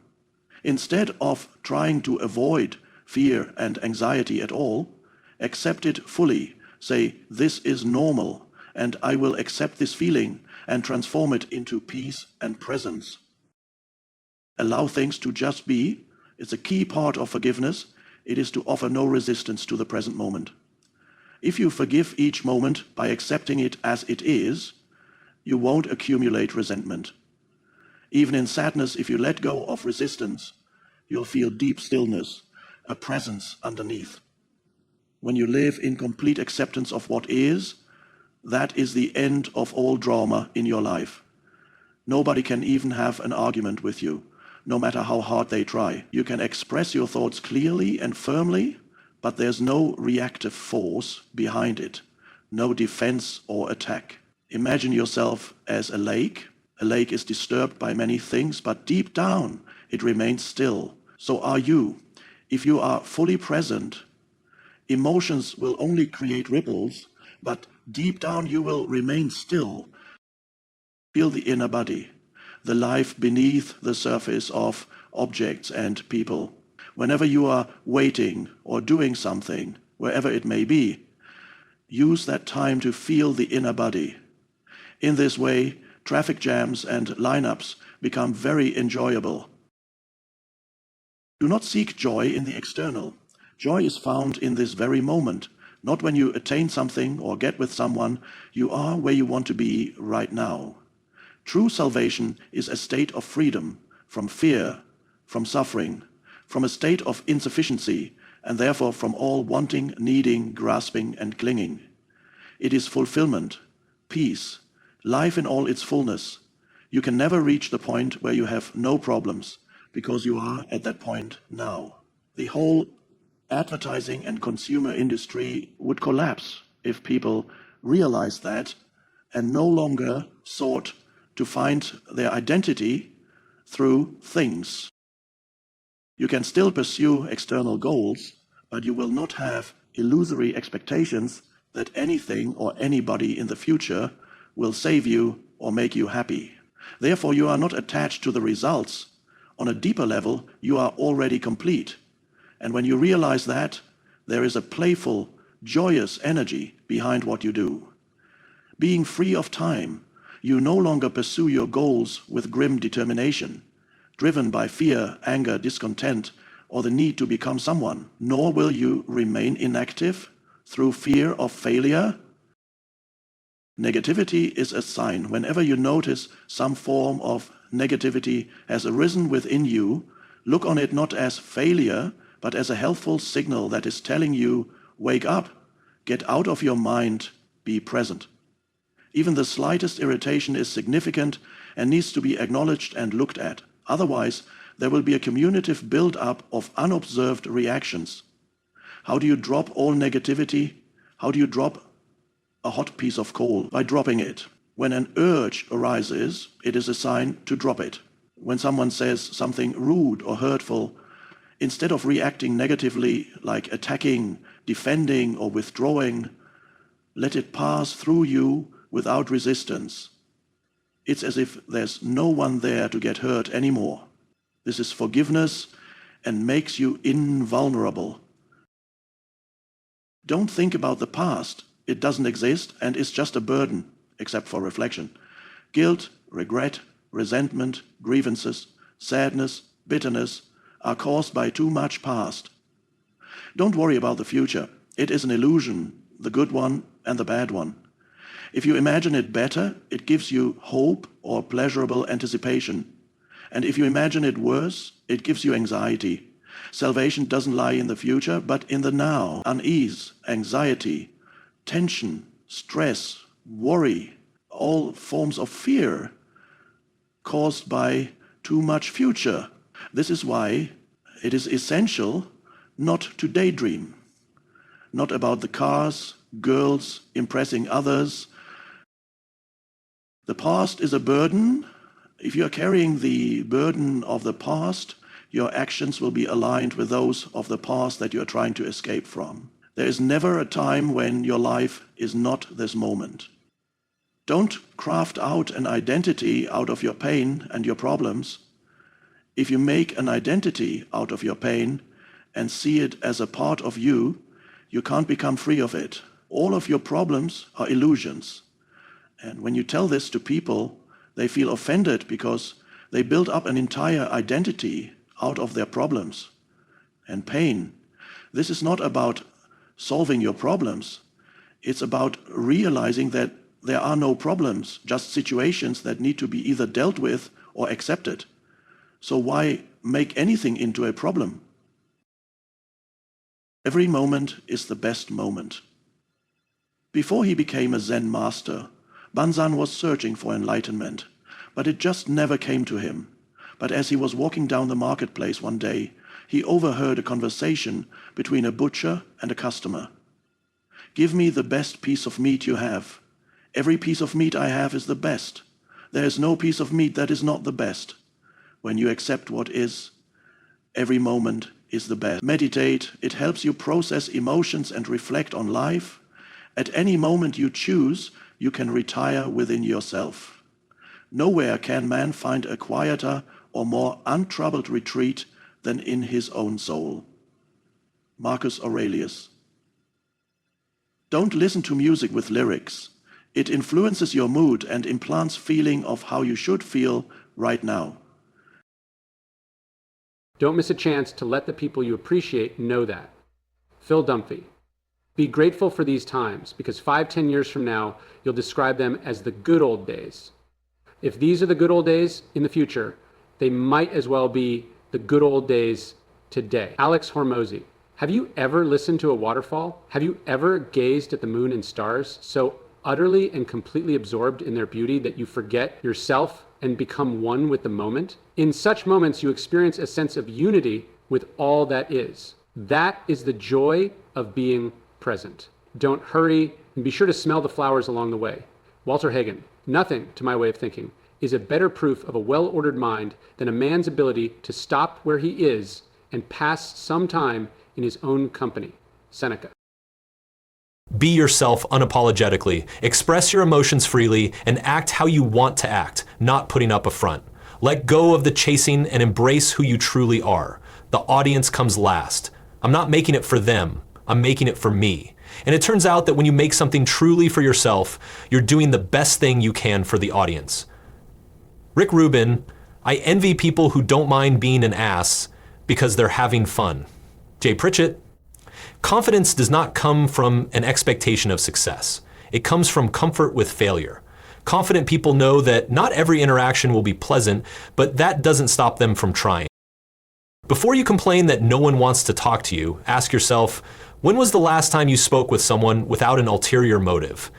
Instead of trying to avoid fear and anxiety at all, accept it fully. Say, this is normal, and I will accept this feeling and transform it into peace and presence. Allow things to just be. It's a key part of forgiveness. It is to offer no resistance to the present moment. If you forgive each moment by accepting it as it is, you won't accumulate resentment. Even in sadness, if you let go of resistance, you'll feel deep stillness, a presence underneath. When you live in complete acceptance of what is, that is the end of all drama in your life. Nobody can even have an argument with you, no matter how hard they try. You can express your thoughts clearly and firmly, but there's no reactive force behind it, no defense or attack. Imagine yourself as a lake. A lake is disturbed by many things, but deep down it remains still. So are you. If you are fully present, emotions will only create ripples, but deep down you will remain still. Feel the inner body, the life beneath the surface of objects and people. Whenever you are waiting or doing something, wherever it may be, use that time to feel the inner body. In this way, traffic jams and lineups become very enjoyable. Do not seek joy in the external. Joy is found in this very moment, not when you attain something or get with someone. You are where you want to be right now. True salvation is a state of freedom from fear, from suffering, from a state of insufficiency, and therefore from all wanting, needing, grasping, and clinging. It is fulfillment, peace, life in all its fullness. You can never reach the point where you have no problems, because you are at that point now. The whole advertising and consumer industry would collapse if people realized that and no longer sought to find their identity through things. You can still pursue external goals, but you will not have illusory expectations that anything or anybody in the future will save you or make you happy. Therefore, you are not attached to the results. On a deeper level, you are already complete. And when you realize that, there is a playful, joyous energy behind what you do. Being free of time, you no longer pursue your goals with grim determination, driven by fear, anger, discontent, or the need to become someone, nor will you remain inactive through fear of failure. Negativity is a sign. Whenever you notice some form of negativity has arisen within you, look on it not as failure, but as a helpful signal that is telling you, wake up, get out of your mind, be present. Even the slightest irritation is significant and needs to be acknowledged and looked at. Otherwise, there will be a cumulative build-up of unobserved reactions. How do you drop all negativity? How do you drop a hot piece of coal? By dropping it. When an urge arises, it is a sign to drop it. When someone says something rude or hurtful, instead of reacting negatively like attacking, defending, or withdrawing, let it pass through you without resistance. It's as if there's no one there to get hurt anymore. This is forgiveness and makes you invulnerable. Don't think about the past. It doesn't exist and is just a burden, except for reflection. Guilt, regret, resentment, grievances, sadness, bitterness are caused by too much past. Don't worry about the future. It is an illusion, the good one and the bad one. If you imagine it better, it gives you hope or pleasurable anticipation. And if you imagine it worse, it gives you anxiety. Salvation doesn't lie in the future, but in the now. Unease, anxiety, tension, stress, worry, all forms of fear caused by too much future. This is why it is essential not to daydream, not about the cars, girls, impressing others. The past is a burden. If you are carrying the burden of the past, your actions will be aligned with those of the past that you are trying to escape from. There is never a time when your life is not this moment. Don't craft out an identity out of your pain and your problems. If you make an identity out of your pain and see it as a part of you, you can't become free of it. All of your problems are illusions. And when you tell this to people, they feel offended because they build up an entire identity out of their problems and pain. This is not about solving your problems. It's about realizing that there are no problems, just situations that need to be either dealt with or accepted. So why make anything into a problem? Every moment is the best moment. Before he became a Zen master, Banzan was searching for enlightenment, but it just never came to him. But as he was walking down the marketplace one day, he overheard a conversation between a butcher and a customer. "Give me the best piece of meat you have. Every piece of meat I have is the best. There is no piece of meat that is not the best. When you accept what is, every moment is the best." Meditate. It helps you process emotions and reflect on life. At any moment you choose, you can retire within yourself. Nowhere can man find a quieter or more untroubled retreat than in his own soul. Marcus Aurelius. Don't listen to music with lyrics. It influences your mood and implants feeling of how you should feel right now. Don't miss a chance to let the people you appreciate know that. Phil Dunphy. Be grateful for these times, because 5-10 years from now, you'll describe them as the good old days. If these are the good old days in the future, they might as well be the good old days today. Alex Hormozy. Have you ever listened to a waterfall? Have you ever gazed at the moon and stars so utterly and completely absorbed in their beauty that you forget yourself and become one with the moment? In such moments, you experience a sense of unity with all that is. That is the joy of being present. Don't hurry, and be sure to smell the flowers along the way. Walter Hagen. Nothing, to my way of thinking, is a better proof of a well-ordered mind than a man's ability to stop where he is and pass some time in his own company. Seneca. Be yourself unapologetically, express your emotions freely, and act how you want to act, not putting up a front. Let go of the chasing and embrace who you truly are. The audience comes last. I'm not making it for them, I'm making it for me. And it turns out that when you make something truly for yourself, you're doing the best thing you can for the audience. Rick Rubin. I envy people who don't mind being an ass because they're having fun. Jay Pritchett. Confidence does not come from an expectation of success. It comes from comfort with failure. Confident people know that not every interaction will be pleasant, but that doesn't stop them from trying. Before you complain that no one wants to talk to you, ask yourself, when was the last time you spoke with someone without an ulterior motive?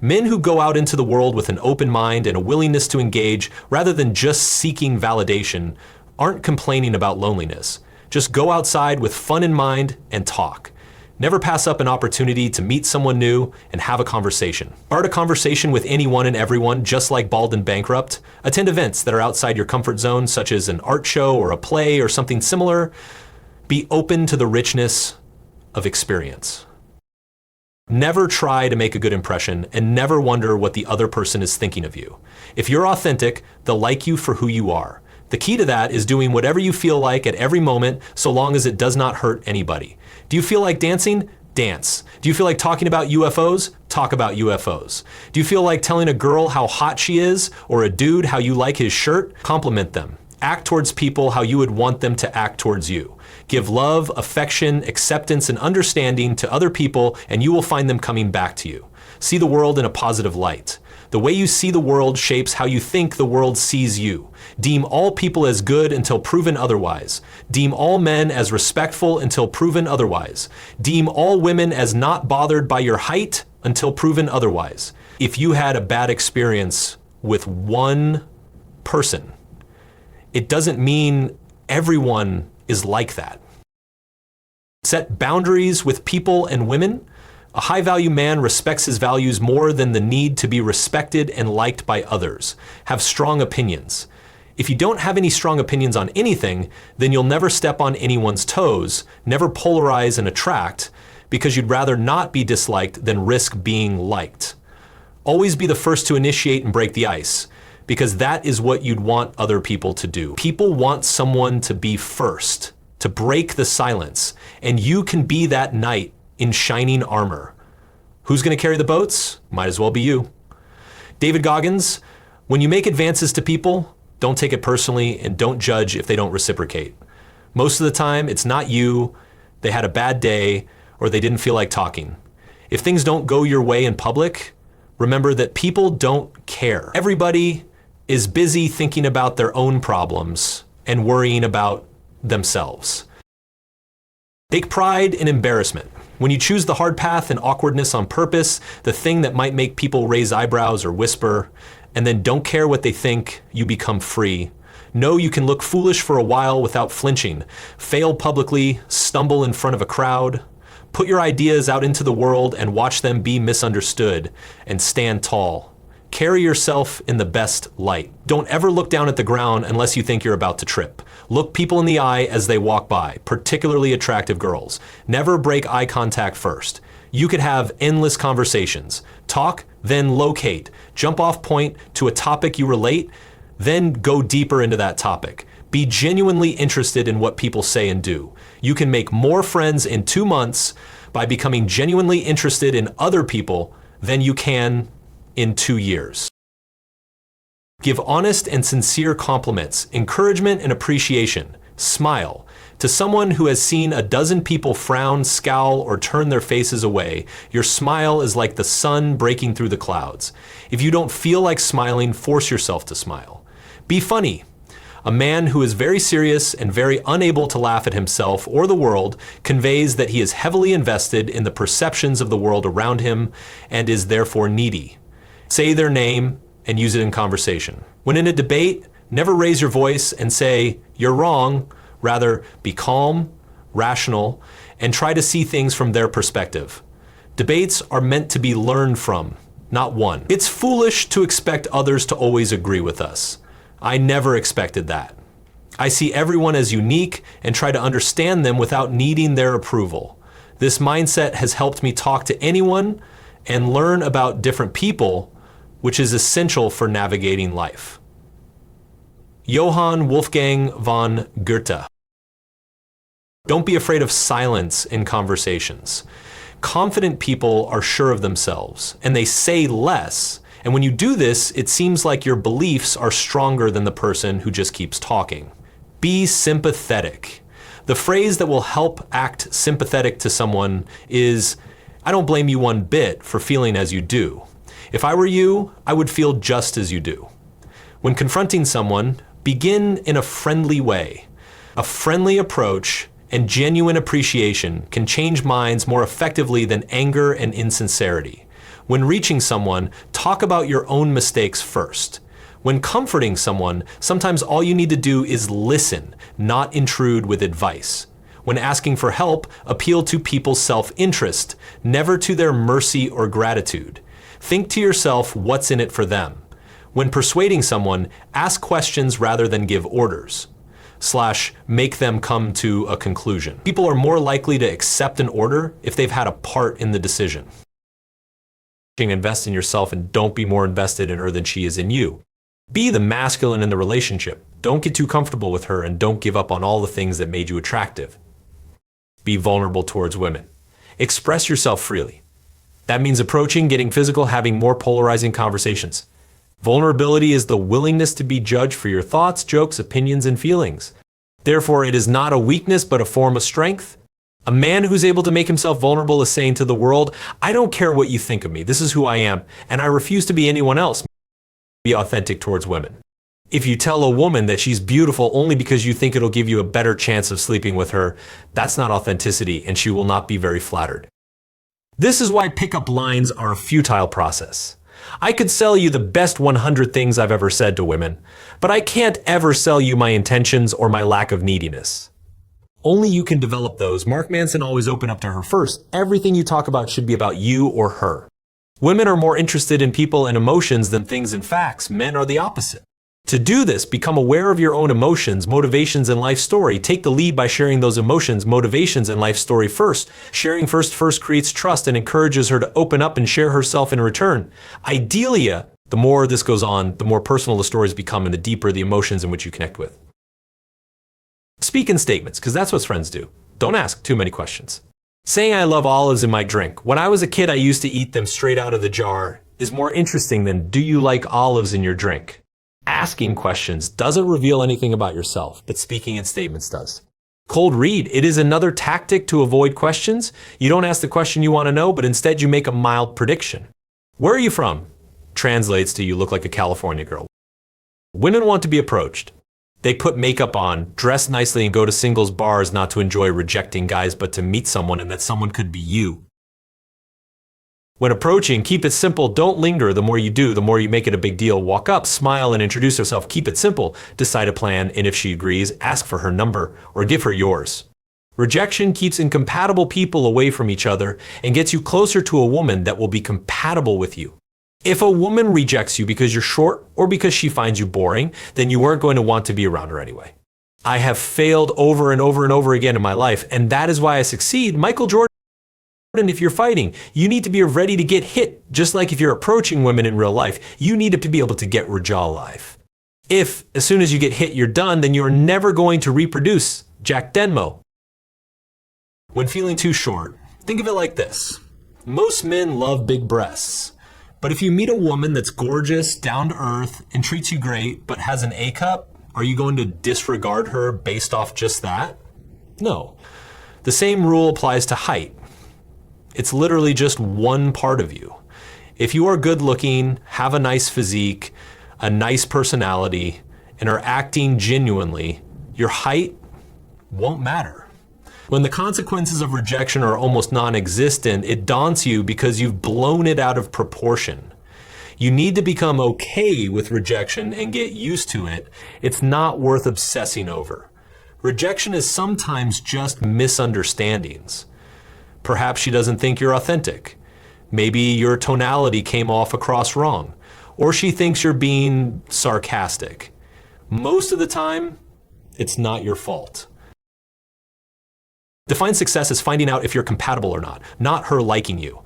Men who go out into the world with an open mind and a willingness to engage rather than just seeking validation aren't complaining about loneliness. Just go outside with fun in mind and talk. Never pass up an opportunity to meet someone new and have a conversation. Start a conversation with anyone and everyone, just like Bald and Bankrupt. Attend events that are outside your comfort zone, such as an art show or a play or something similar. Be open to the richness of experience. Never try to make a good impression and never wonder what the other person is thinking of you. If you're authentic, they'll like you for who you are. The key to that is doing whatever you feel like at every moment, so long as it does not hurt anybody. Do you feel like dancing? Dance. Do you feel like talking about UFOs? Talk about UFOs. Do you feel like telling a girl how hot she is, or a dude how you like his shirt? Compliment them. Act towards people how you would want them to act towards you. Give love, affection, acceptance, and understanding to other people, and you will find them coming back to you. See the world in a positive light. The way you see the world shapes how you think the world sees you. Deem all people as good until proven otherwise. Deem all men as respectful until proven otherwise. Deem all women as not bothered by your height until proven otherwise. If you had a bad experience with one person, it doesn't mean everyone is like that. Set boundaries with people and women. A high-value man respects his values more than the need to be respected and liked by others. Have strong opinions. If you don't have any strong opinions on anything, then you'll never step on anyone's toes, never polarize and attract, because you'd rather not be disliked than risk being liked. Always be the first to initiate and break the ice. because that is what you'd want other people to do. People want someone to be first, to break the silence, and you can be that knight in shining armor. Who's going to carry the boats? Might as well be you. David Goggins, when you make advances to people, don't take it personally and don't judge if they don't reciprocate. Most of the time, it's not you, they had a bad day, or they didn't feel like talking. If things don't go your way in public, remember that people don't care. Everybody is busy thinking about their own problems and worrying about themselves. Take pride in embarrassment. When you choose the hard path and awkwardness on purpose, the thing that might make people raise eyebrows or whisper, and then don't care what they think, you become free. Know you can look foolish for a while without flinching, fail publicly, stumble in front of a crowd, put your ideas out into the world and watch them be misunderstood, and stand tall. Carry yourself in the best light. Don't ever look down at the ground unless you think you're about to trip. Look people in the eye as they walk by, particularly attractive girls. Never break eye contact first. You could have endless conversations. Talk, then locate. Jump off point to a topic you relate, then go deeper into that topic. Be genuinely interested in what people say and do. You can make more friends in 2 months by becoming genuinely interested in other people than you can in 2 years. Give honest and sincere compliments, encouragement and appreciation. Smile. To someone who has seen a dozen people frown, scowl, or turn their faces away, your smile is like the sun breaking through the clouds. If you don't feel like smiling, force yourself to smile. Be funny. A man who is very serious and very unable to laugh at himself or the world conveys that he is heavily invested in the perceptions of the world around him and is therefore needy. Say their name and use it in conversation. When in a debate, never raise your voice and say, "You're wrong." Rather, be calm, rational, and try to see things from their perspective. Debates are meant to be learned from, not won. It's foolish to expect others to always agree with us. I never expected that. I see everyone as unique and try to understand them without needing their approval. This mindset has helped me talk to anyone and learn about different people, which is essential for navigating life. Johann Wolfgang von Goethe. Don't be afraid of silence in conversations. Confident people are sure of themselves, and they say less. And when you do this, it seems like your beliefs are stronger than the person who just keeps talking. Be sympathetic. The phrase that will help act sympathetic to someone is, "I don't blame you one bit for feeling as you do. If I were you, I would feel just as you do." When confronting someone, begin in a friendly way. A friendly approach and genuine appreciation can change minds more effectively than anger and insincerity. When reaching someone, talk about your own mistakes first. When comforting someone, sometimes all you need to do is listen, not intrude with advice. When asking for help, appeal to people's self-interest, never to their mercy or gratitude. Think to yourself what's in it for them. When persuading someone, ask questions rather than give orders. Make them come to a conclusion. People are more likely to accept an order if they've had a part in the decision. Invest in yourself and don't be more invested in her than she is in you. Be the masculine in the relationship. Don't get too comfortable with her and don't give up on all the things that made you attractive. Be vulnerable towards women. Express yourself freely. That means approaching, getting physical, having more polarizing conversations. Vulnerability is the willingness to be judged for your thoughts, jokes, opinions, and feelings. Therefore, it is not a weakness, but a form of strength. A man who's able to make himself vulnerable is saying to the world, "I don't care what you think of me. This is who I am, and I refuse to be anyone else." Be authentic towards women. If you tell a woman that she's beautiful only because you think it'll give you a better chance of sleeping with her, that's not authenticity, and she will not be very flattered. This is why pickup lines are a futile process. I could sell you the best 100 things I've ever said to women, but I can't ever sell you my intentions or my lack of neediness. Only you can develop those. Mark Manson always open up to her first. Everything you talk about should be about you or her. Women are more interested in people and emotions than things and facts. Men are the opposite. To do this, become aware of your own emotions, motivations, and life story. Take the lead by sharing those emotions, motivations, and life story first. Sharing first creates trust and encourages her to open up and share herself in return. Ideally, The more this goes on, the more personal the stories become and the deeper the emotions in which you connect with. Speak in statements, because that's what friends do. Don't ask too many questions. Saying I love olives in my drink. When I was a kid, I used to eat them straight out of the jar is more interesting than do you like olives in your drink? Asking questions doesn't reveal anything about yourself, but speaking in statements does. Cold read. It is another tactic to avoid questions. You don't ask the question you want to know, but instead you make a mild prediction. Where are you from? Translates to you look like a California girl. Women want to be approached. They put makeup on, dress nicely, and go to singles bars not to enjoy rejecting guys, but to meet someone, and that someone could be you. When approaching, keep it simple. Don't linger. The more you do, the more you make it a big deal. Walk up, smile, and introduce yourself. Keep it simple. Decide a plan, and if she agrees, ask for her number or give her yours. Rejection keeps incompatible people away from each other and gets you closer to a woman that will be compatible with you. If a woman rejects you because you're short or because she finds you boring, then you weren't going to want to be around her anyway. I have failed over and over and over again in my life, and that is why I succeed. Michael Jordan, if you're fighting, you need to be ready to get hit. Just like if you're approaching women in real life, you need to be able to get Rajal alive. If, as soon as you get hit, you're done, then you're never going to reproduce Jack Denmo. When feeling too short, think of it like this. Most men love big breasts. But if you meet a woman that's gorgeous, down to earth, and treats you great, but has an A cup, are you going to disregard her based off just that? No. The same rule applies to height. It's literally just one part of you. If you are good looking, have a nice physique, a nice personality, and are acting genuinely, your height won't matter. When the consequences of rejection are almost non-existent, it daunts you because you've blown it out of proportion. You need to become okay with rejection and get used to it. It's not worth obsessing over. Rejection is sometimes just misunderstandings. Perhaps she doesn't think you're authentic. Maybe your tonality came off across wrong. Or she thinks you're being sarcastic. Most of the time, it's not your fault. Define success as finding out if you're compatible or not her liking you.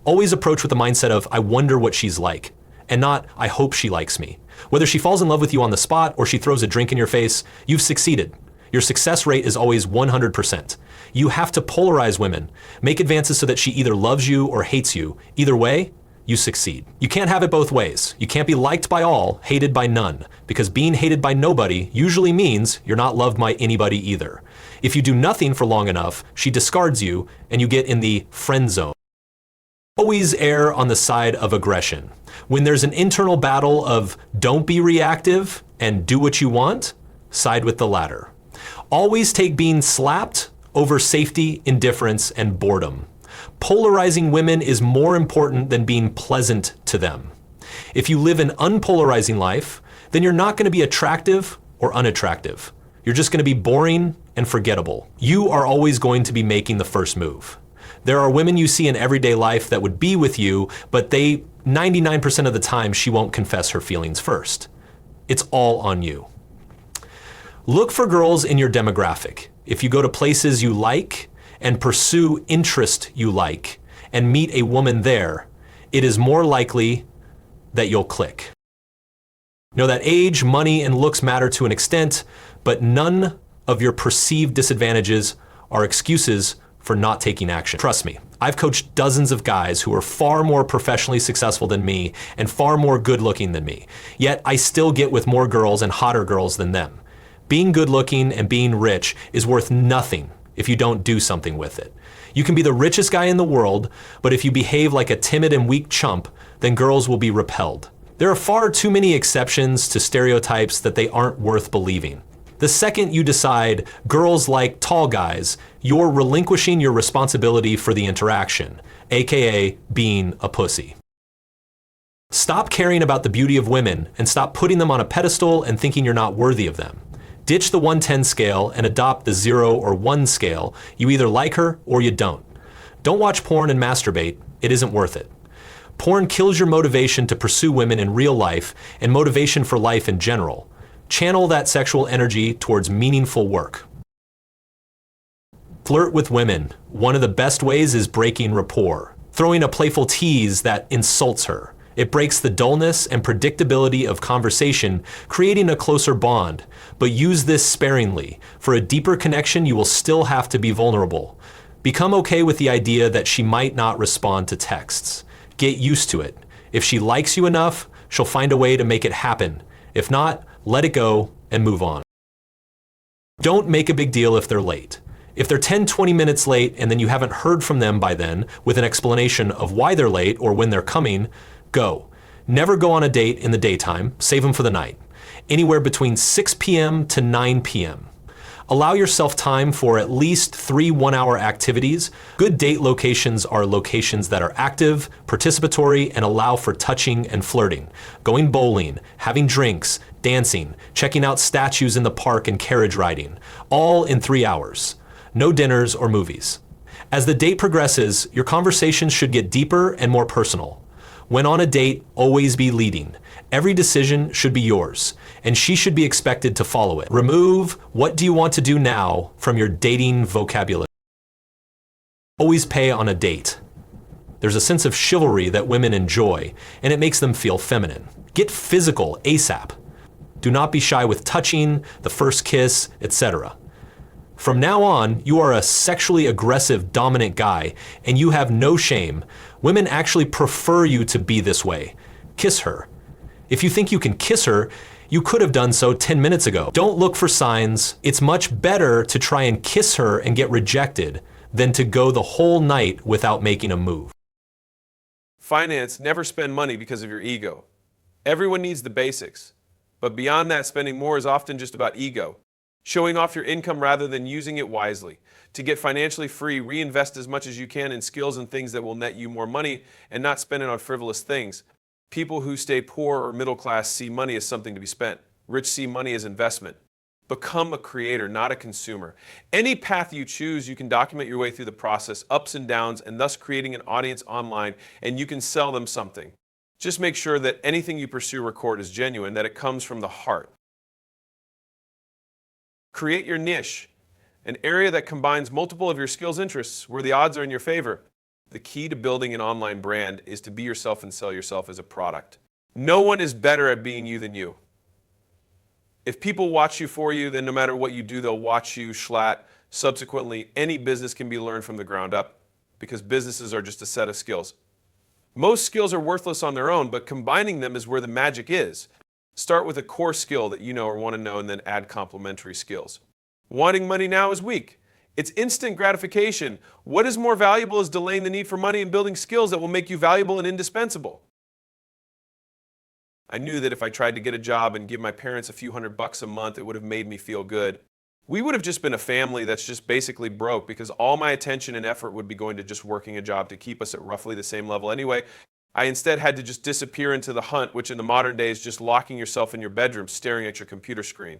Always approach with the mindset of, I wonder what she's like, and not, I hope she likes me. Whether she falls in love with you on the spot or she throws a drink in your face, you've succeeded. Your success rate is always 100%. You have to polarize women. Make advances so that she either loves you or hates you. Either way, you succeed. You can't have it both ways. You can't be liked by all, hated by none, because being hated by nobody usually means you're not loved by anybody either. If you do nothing for long enough, she discards you and you get in the friend zone. Always err on the side of aggression. When there's an internal battle of don't be reactive and do what you want, side with the latter. Always take being slapped over safety, indifference, and boredom. Polarizing women is more important than being pleasant to them. If you live an unpolarizing life, then you're not going to be attractive or unattractive. You're just going to be boring and forgettable. You are always going to be making the first move. There are women you see in everyday life that would be with you, but 99% of the time, she won't confess her feelings first. It's all on you. Look for girls in your demographic. If you go to places you like and pursue interest you like and meet a woman there, it is more likely that you'll click. Know that age, money, and looks matter to an extent, but none of your perceived disadvantages are excuses for not taking action. Trust me, I've coached dozens of guys who are far more professionally successful than me and far more good looking than me. Yet I still get with more girls and hotter girls than them. Being good looking and being rich is worth nothing if you don't do something with it. You can be the richest guy in the world, but if you behave like a timid and weak chump, then girls will be repelled. There are far too many exceptions to stereotypes that they aren't worth believing. The second you decide girls like tall guys, you're relinquishing your responsibility for the interaction, aka being a pussy. Stop caring about the beauty of women and stop putting them on a pedestal and thinking you're not worthy of them. Ditch the 1-10 scale and adopt the 0 or 1 scale. You either like her or you don't. Don't watch porn and masturbate. It isn't worth it. Porn kills your motivation to pursue women in real life and motivation for life in general. Channel that sexual energy towards meaningful work. Flirt with women. One of the best ways is breaking rapport, throwing a playful tease that insults her. It breaks the dullness and predictability of conversation, creating a closer bond. But use this sparingly. For a deeper connection, you will still have to be vulnerable. Become okay with the idea that she might not respond to texts. Get used to it. If she likes you enough, she'll find a way to make it happen. If not, let it go and move on. Don't make a big deal if they're late. If they're 10-20 minutes late and then you haven't heard from them by then with an explanation of why they're late or when they're coming, go. Never go on a date in the daytime, save them for the night. Anywhere between 6 p.m. to 9 p.m. Allow yourself time for at least 3 one-hour activities. Good date locations are locations that are active, participatory, and allow for touching and flirting. Going bowling, having drinks, dancing, checking out statues in the park and carriage riding, all in 3 hours. No dinners or movies. As the date progresses, your conversations should get deeper and more personal. When on a date, always be leading. Every decision should be yours, and she should be expected to follow it. Remove "what do you want to do now" from your dating vocabulary. Always pay on a date. There's a sense of chivalry that women enjoy, and it makes them feel feminine. Get physical ASAP. Do not be shy with touching, the first kiss, etc. From now on, you are a sexually aggressive, dominant guy, and you have no shame. Women actually prefer you to be this way. Kiss her. If you think you can kiss her, you could have done so 10 minutes ago. Don't look for signs. It's much better to try and kiss her and get rejected than to go the whole night without making a move. Finance, never spend money because of your ego. Everyone needs the basics. But beyond that, spending more is often just about ego. Showing off your income rather than using it wisely. To get financially free, reinvest as much as you can in skills and things that will net you more money and not spend it on frivolous things. People who stay poor or middle class see money as something to be spent. Rich see money as investment. Become a creator, not a consumer. Any path you choose, you can document your way through the process, ups and downs, and thus creating an audience online, and you can sell them something. Just make sure that anything you pursue or record is genuine, that it comes from the heart. Create your niche, an area that combines multiple of your skills interests where the odds are in your favor. The key to building an online brand is to be yourself and sell yourself as a product. No one is better at being you than you. If people watch you for you, then no matter what you do, they'll watch you schlatt. Subsequently, any business can be learned from the ground up because businesses are just a set of skills. Most skills are worthless on their own, but combining them is where the magic is. Start with a core skill that you know or want to know and then add complementary skills. Wanting money now is weak. It's instant gratification. What is more valuable is delaying the need for money and building skills that will make you valuable and indispensable. I knew that if I tried to get a job and give my parents a few $100 a month, it would have made me feel good. We would have just been a family that's just basically broke because all my attention and effort would be going to just working a job to keep us at roughly the same level anyway. I instead had to just disappear into the hunt, which in the modern day is just locking yourself in your bedroom, staring at your computer screen.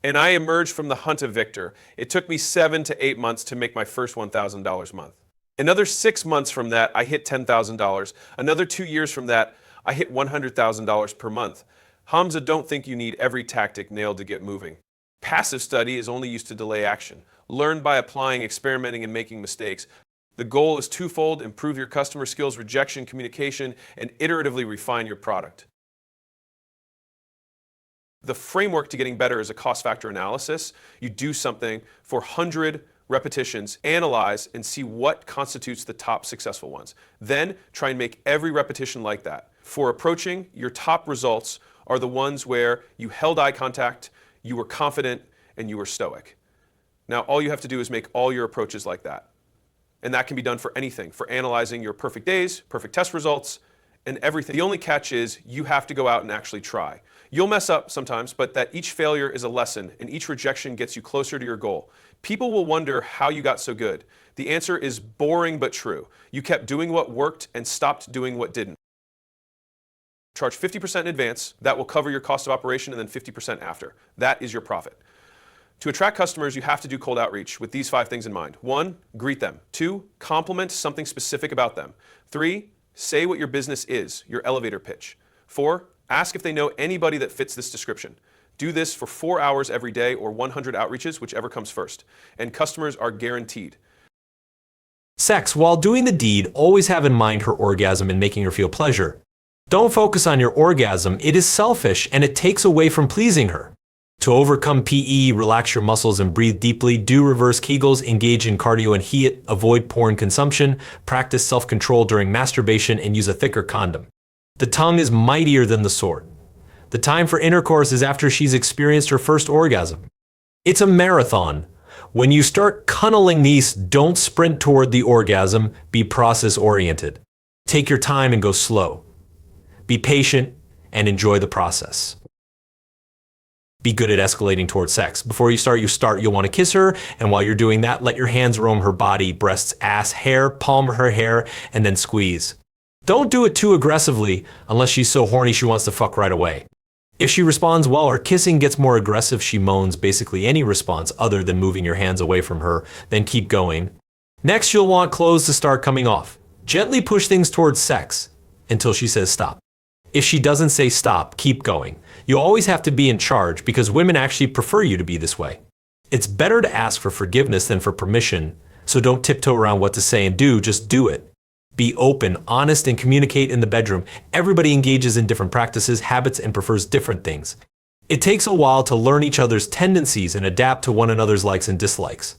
And I emerged from the hunt a victor. It took me 7 to 8 months to make my first $1,000 a month. Another 6 months from that, I hit $10,000. Another 2 years from that, I hit $100,000 per month. Hamza, don't think you need every tactic nailed to get moving. Passive study is only used to delay action. Learn by applying, experimenting, and making mistakes. The goal is twofold: improve your customer skills, rejection, communication, and iteratively refine your product. The framework to getting better is a cost factor analysis. You do something for 100 repetitions, analyze, and see what constitutes the top successful ones. Then try and make every repetition like that. For approaching, your top results are the ones where you held eye contact, you were confident, and you were stoic. Now, all you have to do is make all your approaches like that. And that can be done for anything, for analyzing your perfect days, perfect test results, and everything. The only catch is you have to go out and actually try. You'll mess up sometimes, but that each failure is a lesson, and each rejection gets you closer to your goal. People will wonder how you got so good. The answer is boring but true. You kept doing what worked and stopped doing what didn't. Charge 50% in advance. That will cover your cost of operation, and then 50% after. That is your profit. To attract customers, you have to do cold outreach with these 5 things in mind. 1, greet them. 2, compliment something specific about them. 3, say what your business is, your elevator pitch. 4, ask if they know anybody that fits this description. Do this for 4 hours every day or 100 outreaches, whichever comes first. And customers are guaranteed. Sex, while doing the deed, always have in mind her orgasm and making her feel pleasure. Don't focus on your orgasm. It is selfish and it takes away from pleasing her. To overcome PE, relax your muscles and breathe deeply, do reverse Kegels, engage in cardio and HIIT, avoid porn consumption, practice self-control during masturbation, and use a thicker condom. The tongue is mightier than the sword. The time for intercourse is after she's experienced her first orgasm. It's a marathon. When you start cunnilingus, don't sprint toward the orgasm, be process-oriented. Take your time and go slow. Be patient and enjoy the process. Be good at escalating towards sex. Before you start, you'll want to kiss her, and while you're doing that, let your hands roam her body, breasts, ass, hair, palm her hair, and then squeeze. Don't do it too aggressively unless she's so horny she wants to fuck right away. If she responds well or kissing gets more aggressive, she moans basically any response other than moving your hands away from her, then keep going. Next, you'll want clothes to start coming off. Gently push things towards sex until she says stop. If she doesn't say stop, keep going. You always have to be in charge because women actually prefer you to be this way. It's better to ask for forgiveness than for permission, so don't tiptoe around what to say and do, just do it. Be open, honest, and communicate in the bedroom. Everybody engages in different practices, habits, and prefers different things. It takes a while to learn each other's tendencies and adapt to one another's likes and dislikes.